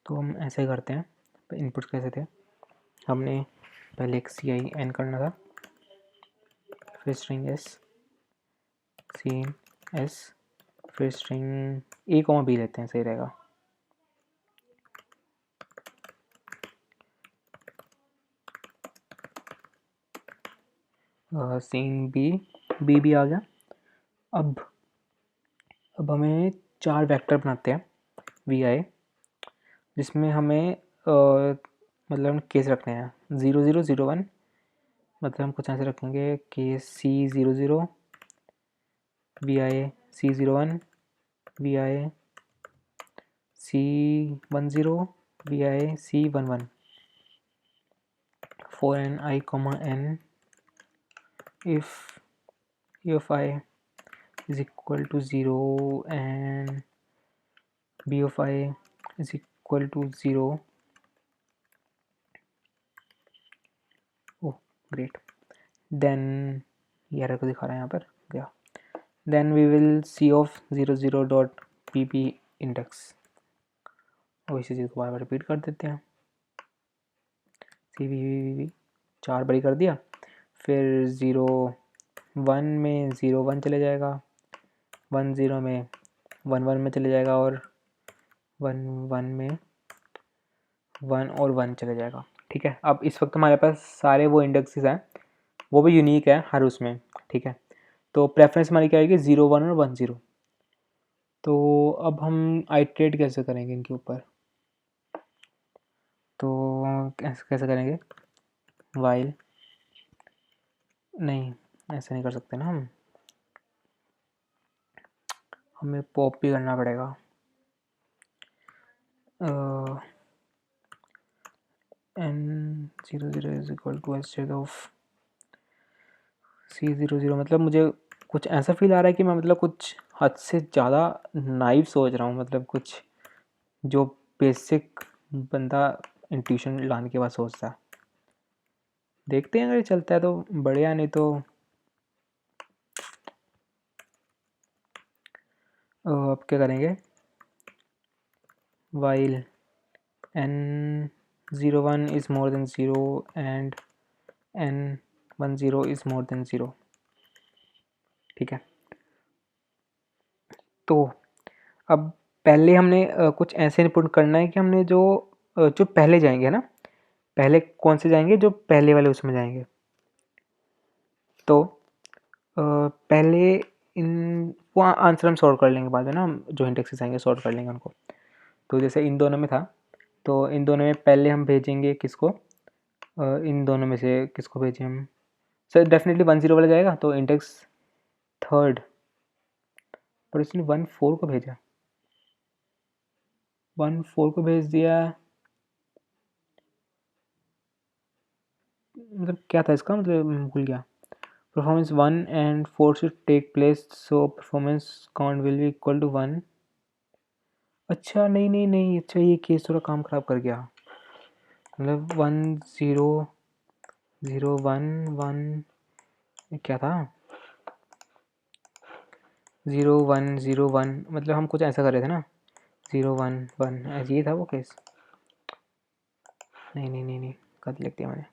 तो हम ऐसे करते हैं। इनपुट्स कैसे थे, हमने पहले एक CIN करना था, फिर स्ट्रिंग S CIN S, फिर स्ट्रिंग A, B लेते हैं, सही रहेगा। सीन B भी आ गया। अब हमें 4 वेक्टर बनाते हैं VI, जिसमें हमें मतलब हम केस रखने हैं 0 0 0 1, मतलब हम कुछ ऐसे रखेंगे case C 0 0 VI C 0 1 VI C 1 0 VI C 1 1 for n I comma n if A of I is equal to 0 and B of I is equal to 0. Oh great, then यार को दिखा रहा है यहाँ पर क्या, then we will C of 0 0 dot PP index, और इसी चीज़ को बार बार रिपीट कर देते हैं। CV 4 बड़ी कर दिया, फिर 0 1 में 0 1 चले जाएगा, 1 0 में 1 1 में चले जाएगा, और 1 1 में 1 और 1 चले जाएगा। ठीक है, अब इस वक्त हमारे पास सारे वो इंडेक्सेस हैं, वो भी यूनिक है हर उसमें। ठीक है, तो प्रेफरेंस हमारी क्या आएगी 0 1 और 1 0। तो अब हम आइट्रेट कैसे करेंगे इनके ऊपर, तो कैसे कैसे करेंगे, वाइल नहीं ऐसे नहीं कर सकते ना हम, हमें पॉप भी करना पड़ेगा। n00 is equal to H of C00। मतलब मुझे कुछ ऐसा फील आ रहा है कि मैं मतलब कुछ हद से ज़्यादा नाइव सोच रहा हूँ, मतलब कुछ जो बेसिक बंदा इंट्यूशन लाने के बाद सोचता है। देखते हैं, अगर चलता है तो बढ़िया, नहीं तो अब क्या करेंगे, while n01 is more than 0 and n10 is more than 0। ठीक है, तो अब पहले हमने कुछ ऐसे इनपुट करना है कि हमने जो पहले जाएंगे ना, पहले कौन से जाएंगे, जो पहले वाले उसमें जाएंगे। तो पहले इन वो आंसर हम सॉल्व कर लेंगे बाद में ना, हम जो इंडेक्सेस आएंगे सॉल्व कर लेंगे उनको। तो जैसे इन दोनों में था, तो इन दोनों में पहले हम भेजेंगे किसको, इन दोनों में से किसको भेजें हम, सर डेफिनेटली 10 वाला जाएगा, तो इंडेक्स थर्ड, पर इसने 14 को भेजा, 14 को भेज दिया, मतलब क्या था इसका मतलब, भूल गया। Performance 1 and 4 should take place, so performance count will be equal to 1। अच्छा नहीं नहीं नहीं, अच्छा ये केस थोड़ा काम ख़राब कर गया, मतलब 10 0 1 क्या था, 0 1 0 1, मतलब हम कुछ ऐसा कर रहे थे ना, 0 1 1, ये था वो केस। नहीं नहीं नहीं नहीं, गलत लिख दिया मैंने,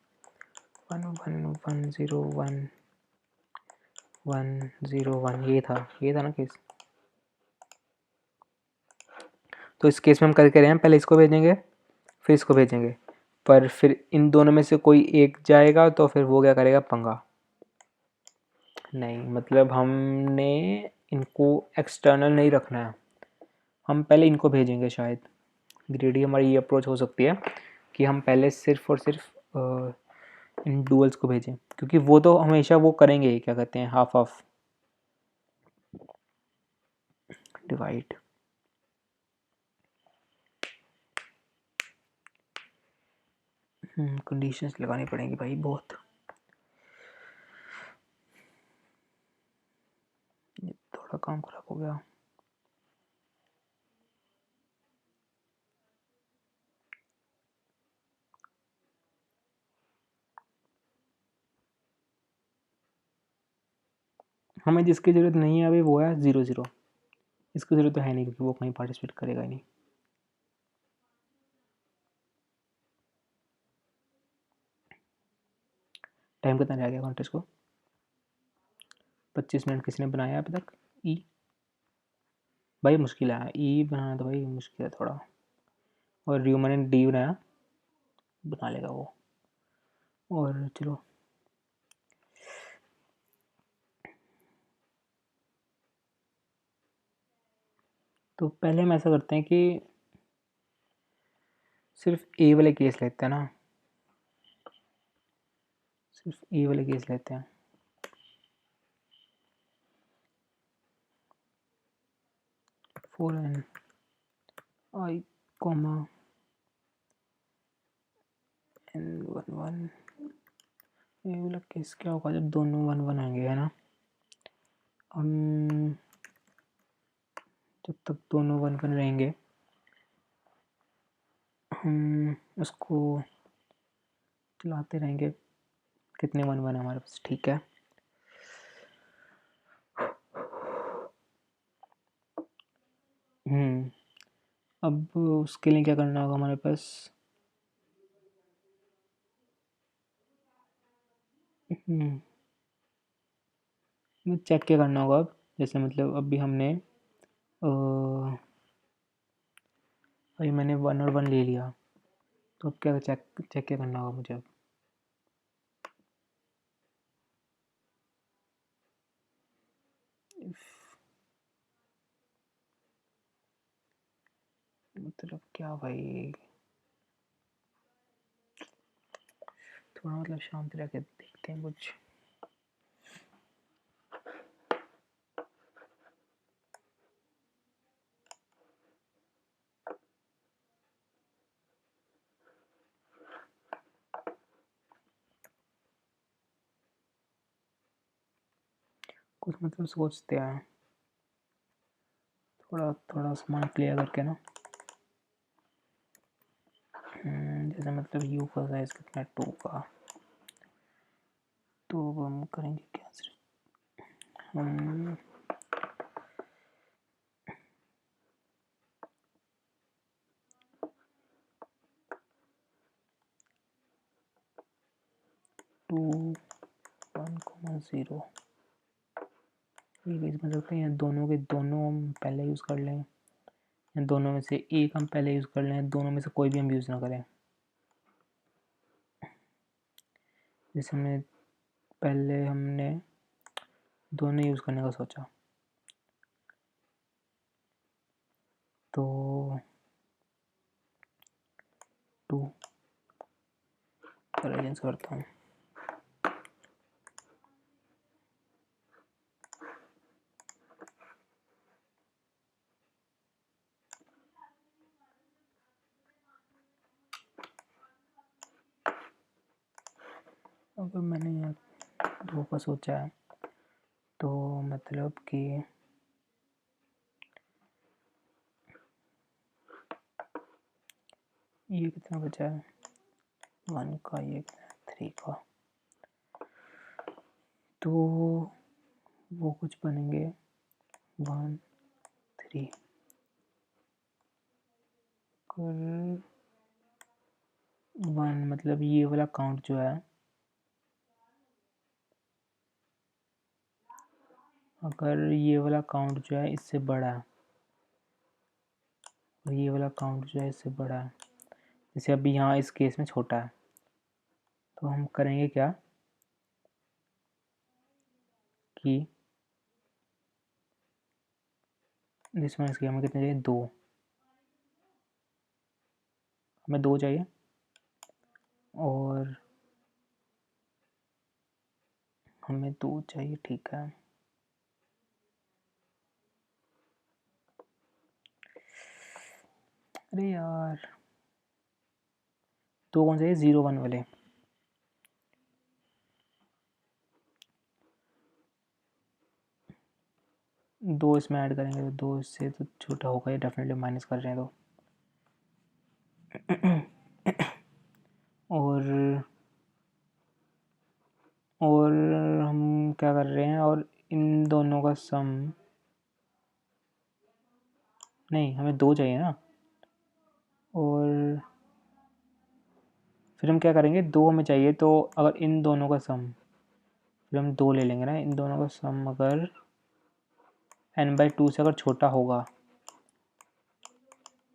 1 1 1 0 1 1 0 1, ये था ना केस। तो इस केस में हम करके रहे हैं, पहले इसको भेजेंगे फिर इसको भेजेंगे, पर फिर इन दोनों में से कोई एक जाएगा तो फिर वो क्या करेगा, पंगा। नहीं मतलब हमने इनको एक्सटर्नल नहीं रखना है, हम पहले इनको भेजेंगे शायद। ग्रेडी हमारी ये अप्रोच हो सकती है कि हम पहले सिर्फ और सिर्फ इन डुअल्स को भेजें, क्योंकि वो तो हमेशा वो करेंगे ही, क्या कहते हैं, हाफ हाफ डिवाइड। कंडीशंस लगानी पड़ेंगी भाई बहुत, ये थोड़ा काम खराब हो गया। हमें जिसकी ज़रूरत नहीं है अभी वो है 0 0, इसकी ज़रूरत तो है नहीं क्योंकि वो कहीं पार्टिसिपेट करेगा ही नहीं। टाइम कितना रह गया कॉन्टेस्ट को, 25 मिनट किसी ने बनाया अभी तक। ई भाई मुश्किल है, ई बनाना तो भाई मुश्किल है थोड़ा, और र्यूमन ने डी बनाया, बना लेगा वो। और चलो तो पहले हम ऐसा करते हैं कि सिर्फ ए वाले केस लेते हैं ना, सिर्फ ए वाले केस लेते हैं। फोर एन आई कॉमा एन 1 1, ये वाला केस क्या होगा जब दोनों 1 1 आएंगे, है ना। हम जब तक दोनों 1 1 रहेंगे हम उसको चलाते रहेंगे, कितने 1 1 हमारे पास, ठीक है। अब उसके लिए क्या करना होगा हमारे पास, चेक क्या करना होगा अब, जैसे मतलब अभी हमने अभी मैंने 1 और 1 ले लिया, तो अब क्या चेक चेक क्या करना होगा मुझे अब, मतलब क्या भाई, थोड़ा मतलब शांति रह के देखते हैं कुछ। कुछ मतलब सोचते हैं थोड़ा थोड़ा सामान क्लियर करके ना। जैसे मतलब यू का साइज कितना है 2 का, तो अब हम करेंगे क्या, सिर्फ हम 2 1,0 ये बन सकते हैं। दोनों के दोनों हम पहले यूज़ कर लें, या दोनों में से एक हम पहले यूज़ कर लें, दोनों में से कोई भी हम यूज़ ना करें। जैसे हमने दोनों यूज़ करने का सोचा, तो 2 अरेंज करता हूँ। अगर मैंने यहाँ 2 का सोचा है, तो मतलब कि ये कितना बचा है 1 का, ये 3 का, तो वो कुछ बनेंगे 1 3 कर 1, मतलब ये वाला काउंट जो है, अगर ये वाला काउंट जो है इससे बड़ा है और ये वाला काउंट जो है इससे बड़ा है, जैसे अभी यहाँ इस केस में छोटा है, तो हम करेंगे क्या कि दिस वन इसके हमें कितने चाहिए 2, हमें 2 चाहिए, और हमें 2 चाहिए, ठीक है। अरे यार 2 कौन से 0 1 वाले, 2 इसमें ऐड करेंगे तो 2 इससे तो छोटा होगा, ये डेफिनेटली माइनस कर रहे हैं तो। और हम क्या कर रहे हैं, और इन दोनों का सम, नहीं हमें 2 चाहिए ना, और फिर हम क्या करेंगे 2 हमें चाहिए, तो अगर इन दोनों का सम, फिर हम 2 ले लेंगे ना, इन दोनों का सम अगर n/2 से अगर छोटा होगा,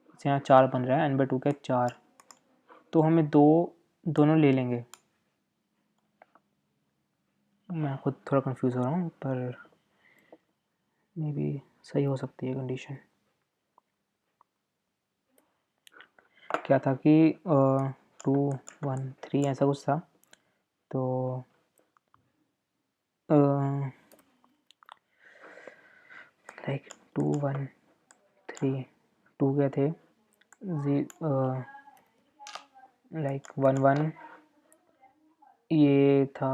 जैसे यहाँ 4 बन रहा है, n/2 का 4, तो हमें दोनों ले लेंगे। मैं खुद थोड़ा कंफ्यूज हो रहा हूँ, पर मे बी सही हो सकती है कंडीशन। क्या था कि 2 1 3 ऐसा कुछ था, तो लाइक 2 1 3 2 क्या थे, लाइक 1 1, ये था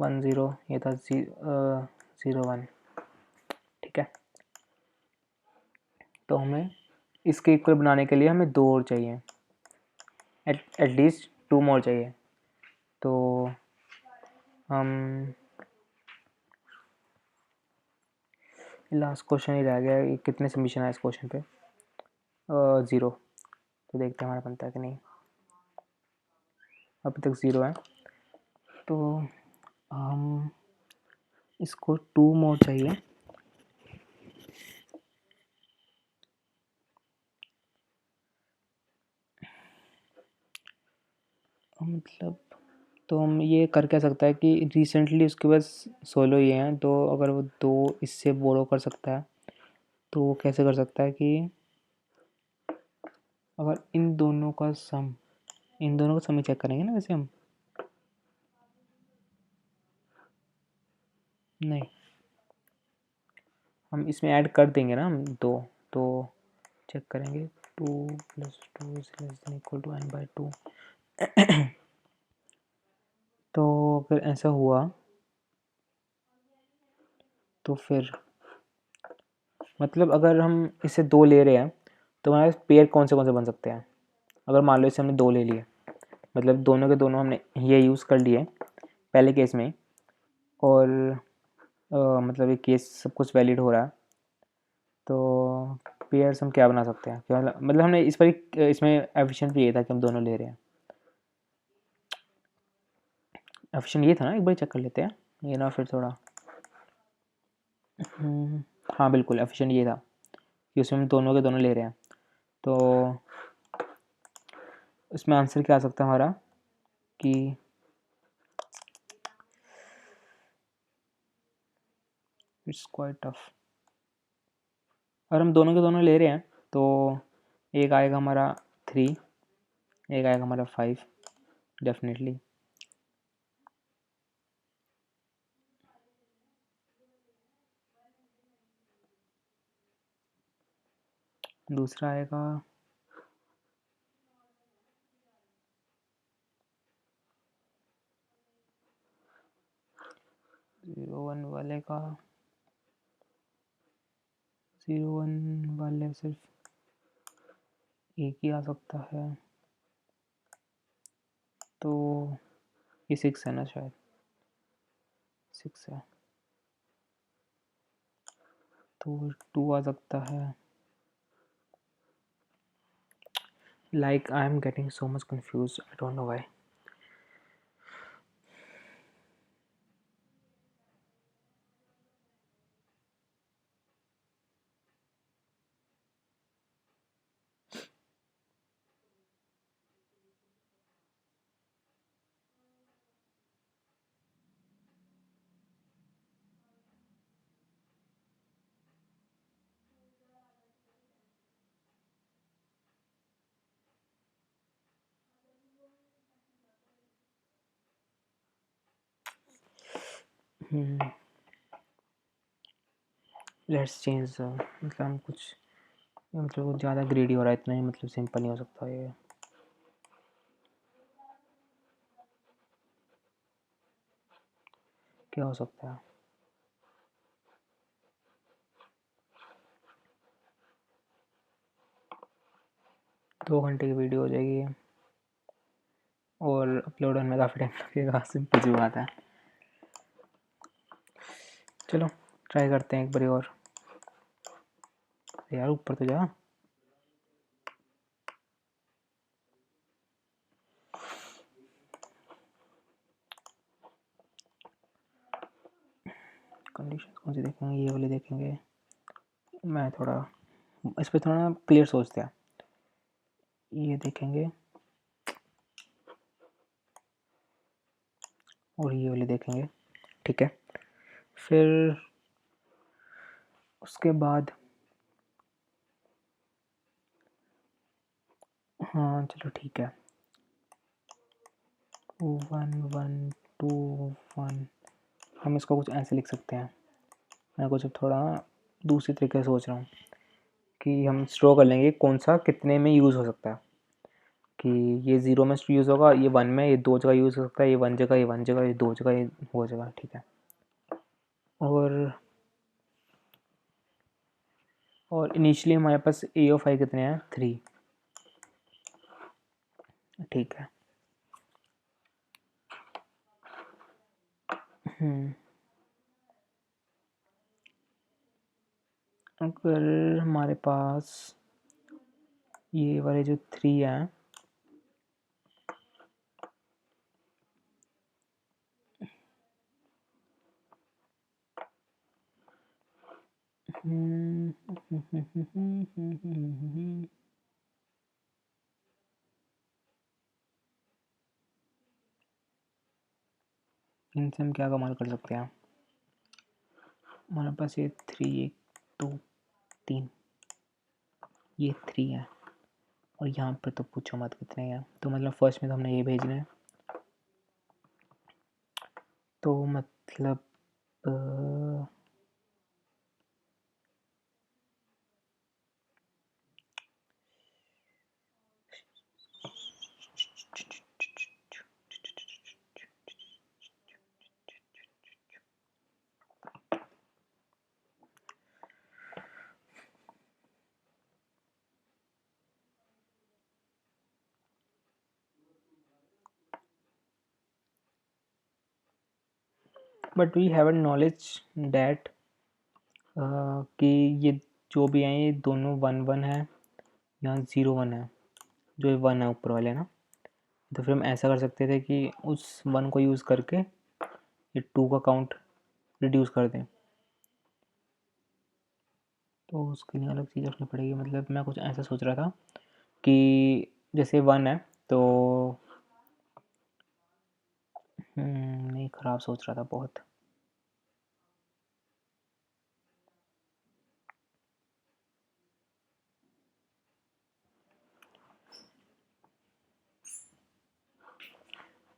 1 0, ये था 0 1, ठीक है। तो हमें इसके इक्वल बनाने के लिए हमें 2 और चाहिए, एटलीस्ट 2 मोर चाहिए, तो हम लास्ट क्वेश्चन ही रह गया, कितने सबमिशन है इस क्वेश्चन पे, 0, तो देखते हैं हमारा बनता है कि नहीं। अभी तक 0 है, तो हम इसको 2 मोर चाहिए, मतलब तो हम ये कर क्या सकता है कि रिसेंटली उसके पास 16 ही हैं, तो अगर वो 2 इससे बोरो कर सकता है, तो वो कैसे कर सकता है कि अगर इन दोनों का सम ही चेक करेंगे ना, वैसे हम नहीं, हम इसमें ऐड कर देंगे ना हम 2, तो चेक करेंगे 2 + 2 is less than equal to n/2, तो अगर ऐसा हुआ तो फिर मतलब अगर हम इसे 2 ले रहे हैं तो हमारे पेयर कौन से बन सकते हैं? अगर मान लो इसे हमने 2 ले लिए, मतलब दोनों के दोनों हमने ये यूज़ कर लिए पहले केस में, और मतलब ये केस सब कुछ वैलिड हो रहा है, तो पेयर्स हम क्या बना सकते हैं? क्या मतलब हमने इस पर इसमें एफिशिएंट भी ये था कि हम दोनों ले रहे हैं। एफिशिएंट ये था ना, एक बार चेक कर लेते हैं ये ना, फिर थोड़ा हाँ बिल्कुल एफिशिएंट ये था कि उसमें हम दोनों के दोनों ले रहे हैं। तो इसमें आंसर क्या आ सकता है हमारा कि इट्स क्वाइट टफ। अगर हम दोनों के दोनों ले रहे हैं तो एक आएगा हमारा 3, एक आएगा हमारा 5 डेफिनेटली। दूसरा आएगा 0 1 वाले का, 0 1 वाले सिर्फ एक ही आ सकता है, तो ये 6 है ना, शायद 6 है, तो 2 आ सकता है। Like I am getting so much confused. I don't know why. Let's change मतलब हम कुछ मतलब कुछ ज़्यादा ग्रेडी हो रहा है, इतना ही मतलब सिंपल नहीं हो सकता ये। क्या हो सकता है? 2 घंटे की वीडियो हो जाएगी और अपलोड होने में काफ़ी टाइम लगेगा, सिंपल सी बात है। चलो ट्राई करते हैं एक बार और। यार ऊपर तो जा। कंडीशन कौन सी देखेंगे? ये वाली देखेंगे। मैं थोड़ा इस पर थोड़ा क्लियर सोचते हैं। ये देखेंगे और ये वाली देखेंगे, ठीक है। फिर उसके बाद हाँ चलो ठीक है, 1 1 2 1। हम इसको कुछ ऐसे लिख सकते हैं। मैं कुछ थोड़ा दूसरी तरीके से सोच रहा हूँ कि हम स्ट्रो कर लेंगे कौन सा कितने में यूज़ हो सकता है, कि ये 0 में यूज़ होगा, ये 1 में, ये 2 जगह यूज़ हो सकता है, ये 1 जगह, ये 1 जगह, ये 2 जगह, ये हो जगह, ठीक है। और इनिशियली हमारे पास ए ऑफ आई कितने हैं? 3, ठीक है। अगर हमारे पास ये वाले जो 3 हैं, इनसे हम क्या कमाल कर सकते हैं? हमारे पास ये 3 1 2 3, ये 3 है, और यहाँ पर तो पूछो मत कितने हैं। तो मतलब फर्स्ट में तो हमने ये भेजना है, तो मतलब but we have knowledge that कि ये जो भी हैं ये दोनों 1 1 है, यहाँ 0 1 है, जो ये 1 है ऊपर वाले ना। तो फिर हम ऐसा कर सकते थे कि उस 1 को यूज़ करके ये 2 का काउंट रिड्यूस कर दें। तो उसके लिए अलग चीज़ रखनी पड़ेगी। मतलब मैं कुछ ऐसा सोच रहा था कि जैसे 1 है तो नहीं, ख़राब सोच रहा था बहुत।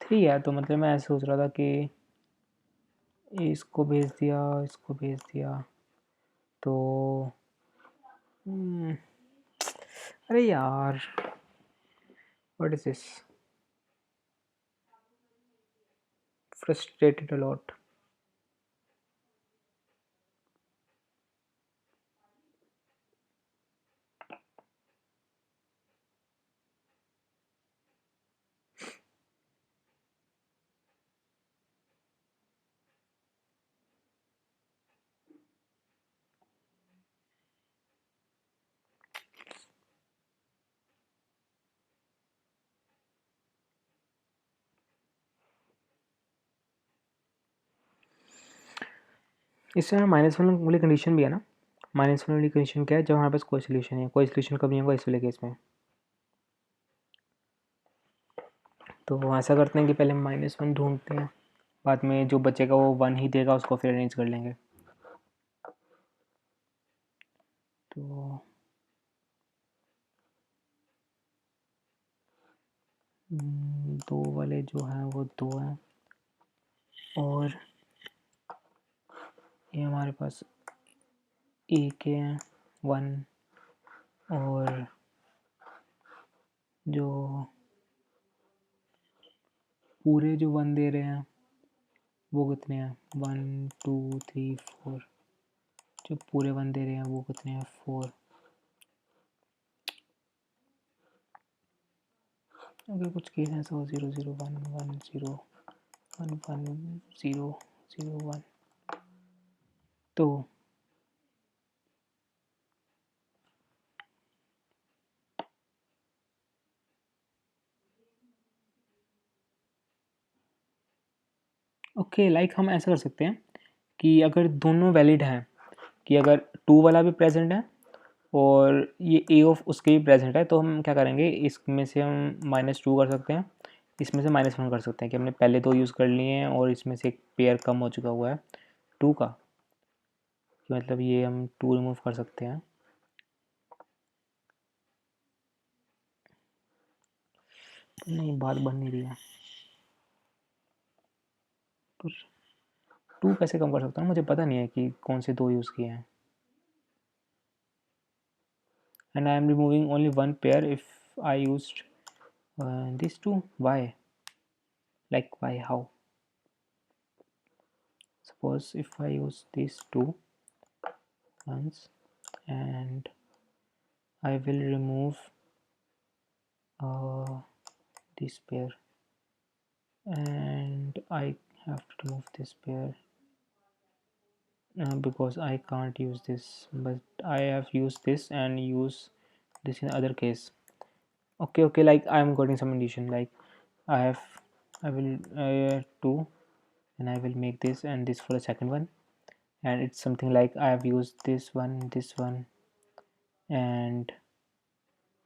थ्री है तो मतलब मैं ऐसे सोच रहा था कि इसको भेज दिया, इसको भेज दिया, तो अरे यार, what is this, frustrated a lot. इसमें माइनस वन वाली कंडीशन भी है ना। माइनस वन वाली कंडीशन क्या है, जब हमारे पास कोई सोल्यूशन है, कोई सोल्यूशन कब नहीं होगा इस वाले केस में। तो ऐसा करते हैं कि पहले माइनस वन ढूंढते हैं, बाद में जो बचेगा वो 1 ही देगा, उसको फिर अरेंज कर लेंगे। तो दो वाले जो हैं वो 2 हैं, और ये हमारे पास ए के हैं 1, और जो पूरे जो 1 दे रहे हैं वो कितने हैं, 1 2 3 4। जो पूरे 1 दे रहे हैं वो कितने हैं, 4। अगर कुछ केस ऐसा हो 0 0 1 1 0 1 1 0 0 1, तो ओके, लाइक हम ऐसा कर सकते हैं कि अगर दोनों वैलिड हैं, कि अगर 2 वाला भी प्रेजेंट है और ये ए ऑफ उसके भी प्रेजेंट है, तो हम क्या करेंगे, इसमें से हम -2 कर सकते हैं, इसमें से -1 कर सकते हैं, कि हमने पहले 2 यूज़ कर लिए हैं और इसमें से एक पेयर कम हो चुका हुआ है 2 का, कि मतलब ये हम 2 रिमूव कर सकते हैं। नहीं, बात बन नहीं रही है, पर 2 कैसे कम कर सकता हूँ, मुझे पता नहीं है कि कौन से 2 यूज़ किए हैं। And I am removing only one pair if I used these two. Why? Like why? How? Suppose if I use these two ones and I will remove this pair, and I have to remove this pair because I can't use this, but I have used this and use this in other case. Okay, like I'm getting some condition, like I will 2, and I will make this and this for the second one, and it's something like I have used this one, and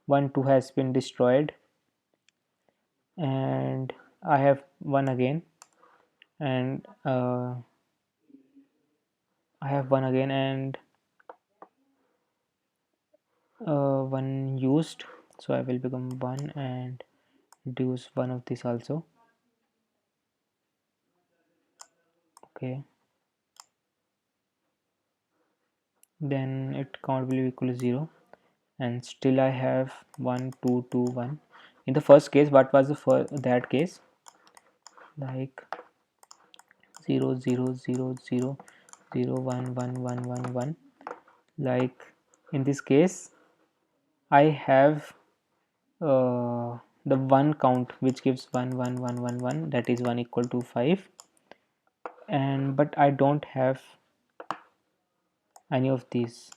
1 2 has been destroyed, and I have 1 again, and I have 1 again, and 1 used, so I will become 1 and reduce 1 of this also. Okay, then it count will be equal to 0, and still I have 1 2 2 1. In the first case, what was that case, like 0 0 0 0 0 1 1 1 1 1. Like in this case I have the 1 count which gives 1 1 1 1 1, that is 1 equal to 5, and but I don't have any of these.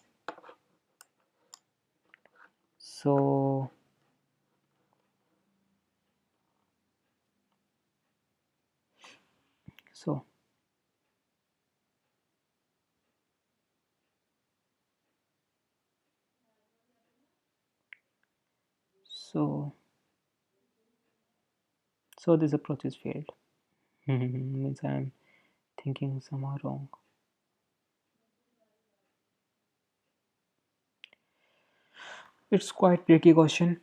So so so so this approach is failed. Means I'm thinking somehow wrong. It's quite tricky question.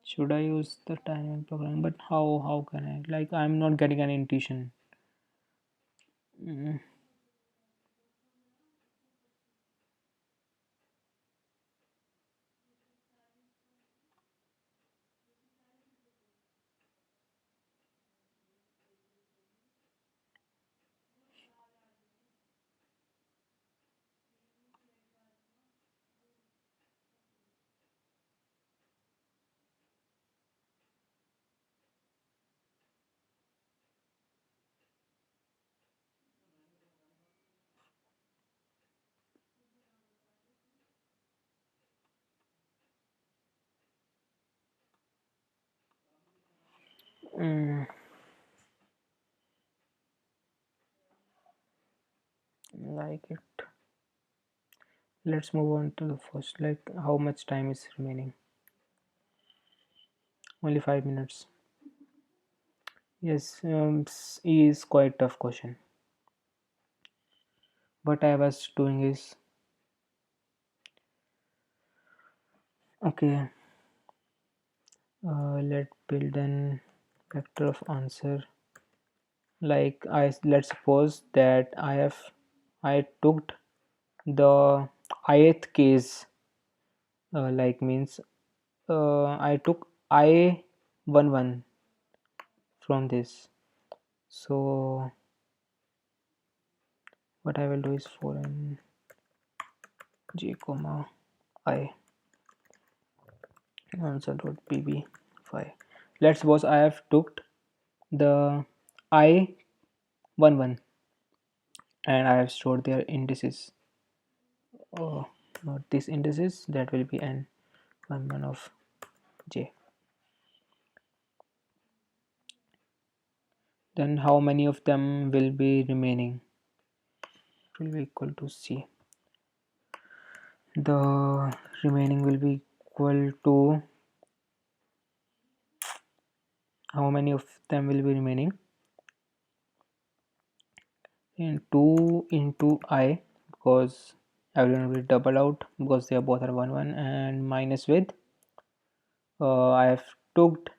Should I use the time and program? But how can I? Like I'm not getting an intuition. Mm, mm, like it. Let's move on to the first. Like how much time is remaining? Only 5 minutes. Yes, is quite tough question. What I was doing is okay. Let build an vector of answer. Like let's suppose that I took the ith case. Like means I took I11 from this. So what I will do is for n j comma I answer.bb5. Let's suppose I have took the I11 and I have stored their indices. Oh, not these indices. That will be n11 of j. Then how many of them will be remaining? It will be equal to c. The remaining will be equal to how many of them will be remaining in 2 into I, because everyone will double out because they are both are 1 1, and minus with I have took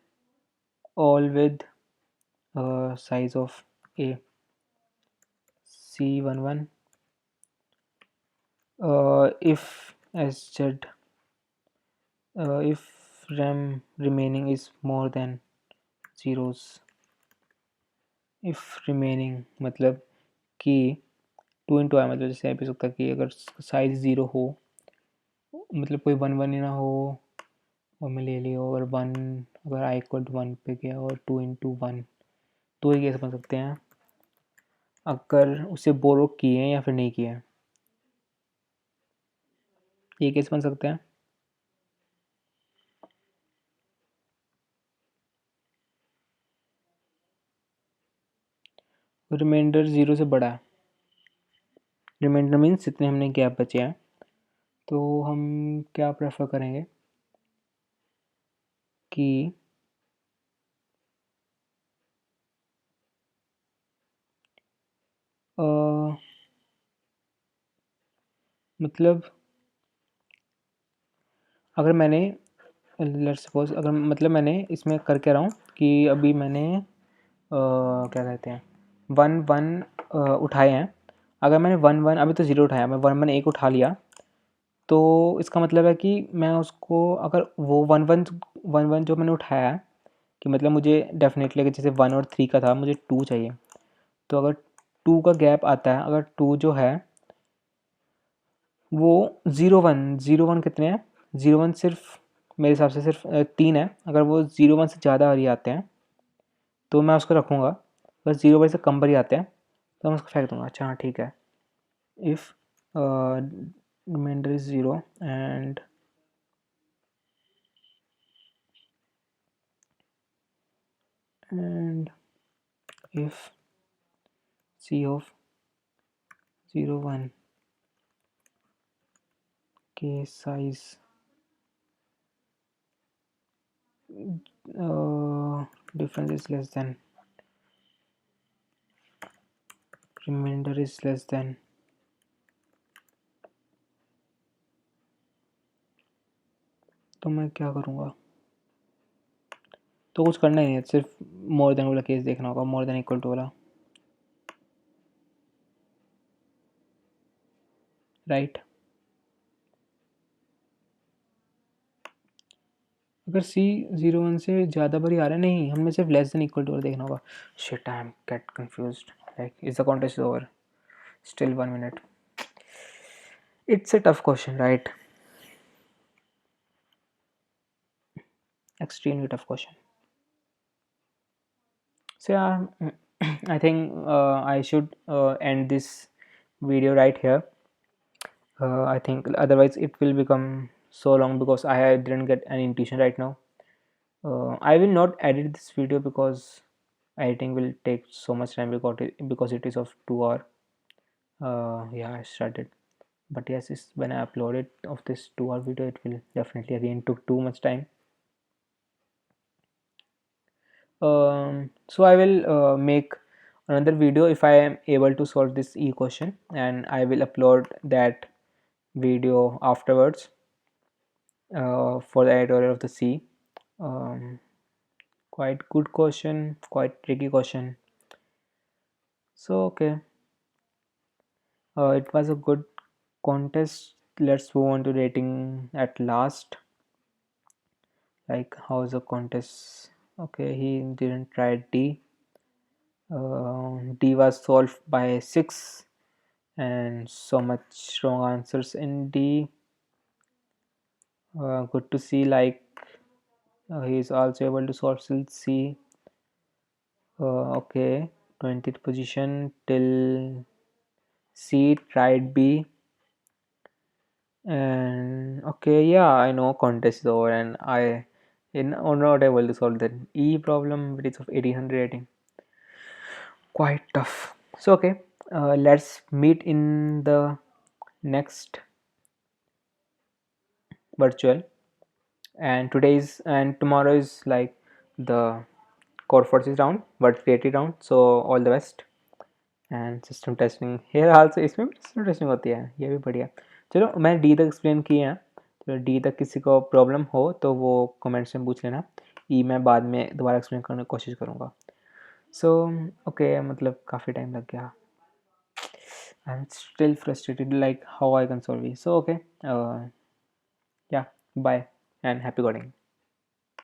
all with size of a c11 if as said if rem remaining is more than zeros. if remaining मतलब कि 2 into आई मतलब जैसे आप भी सकता कि अगर size zero हो मतलब कोई वन वन ही ना हो और मैं ले लिया अगर वन अगर आई इक्वल टू वन पे गया और 2 इंटू 1 तो ये कैसे बन सकते हैं अगर उसे बोरो किए हैं या फिर नहीं किए हैं ये कैसे बन सकते हैं रिमाइंडर ज़ीरो से बड़ा है रिमाइंडर मीन्स जितने हमने गैप बचे हैं तो हम क्या प्रेफर करेंगे कि मतलब अगर मैंने लेट्स सपोज अगर मतलब मैंने इसमें कर क्या रहा हूँ कि अभी मैंने क्या कहते हैं वन वन उठाए हैं अगर मैंने वन वन अभी तो ज़ीरो उठाया मैं वन वन एक उठा लिया तो इसका मतलब है कि मैं उसको अगर वो वन वन वन वन जो मैंने उठाया है कि मतलब मुझे डेफिनेटली अगर जैसे 1 और 3 का था मुझे 2 चाहिए, तो अगर 2 का गैप आता है, अगर 2 जो है वो 0 1 कितने हैं, 0 1 सिर्फ मेरे हिसाब से सिर्फ 3 है। अगर वो 0 1 से ज़्यादा बारी आते हैं तो मैं उसको रखूँगा, बस 0 बारी से कम बारी आते हैं तो मैं उसको फेंक दूँगा। अच्छा हाँ ठीक है, if reminder is 0 and if c of 0 1 case size difference is less than remainder is less than, तो मैं क्या करूँगा? तो कुछ करना ही नहीं है, सिर्फ मोर देन वाला केस देखना होगा, मोर देन इक्वल टू वाला, राइट। अगर सी 0 1 से ज़्यादा बारी आ रहा है, नहीं हमें सिर्फ लेस देन इक्वल टू वाला देखना होगा। Shit I am gate confused, like is the contest over, still 1 minute, it's a tough question, right? Extremely tough question. So yeah, I think I should end this video right here. I think otherwise it will become so long because I didn't get any intuition right now. I will not edit this video because editing will take so much time because it is of 2 hour. Yeah, I started, but yes, it's when I upload it of this 2 hour video, it will definitely again took too much time. So I will make another video if I am able to solve this equation, and I will upload that video afterwards for the editorial of the C. um, Quite good question, quite tricky question. So okay, it was a good contest. Let's move on to rating at last. Like how's the contest? Okay, he didn't try D. D was solved by 6 and so much wrong answers in D. Good to see, like he is also able to solve still C. Okay, 20th position till C, tried B, and okay, yeah, I know contest is over and I in not able to solve that E problem, which is of 1800 rating. Quite tough. So okay, let's meet in the next virtual, and today's and tomorrow is like the core forces round but creative round, so all the best. And system testing हेयर हाल से इसमें भी system testing होती है, ये भी बढ़िया। चलो मैं डी तक एक्सप्लेन किए हैं, तो डी तक किसी को प्रॉब्लम हो तो वो कमेंट्स में पूछ लेना, ई मैं बाद में दोबारा एक्सप्लेन करने की कोशिश करूँगा। सो ओके, मतलब काफ़ी टाइम लग गया, I am still frustrated like how I can solve it. So okay, या बाय एंड हैप्पी कोडिंग।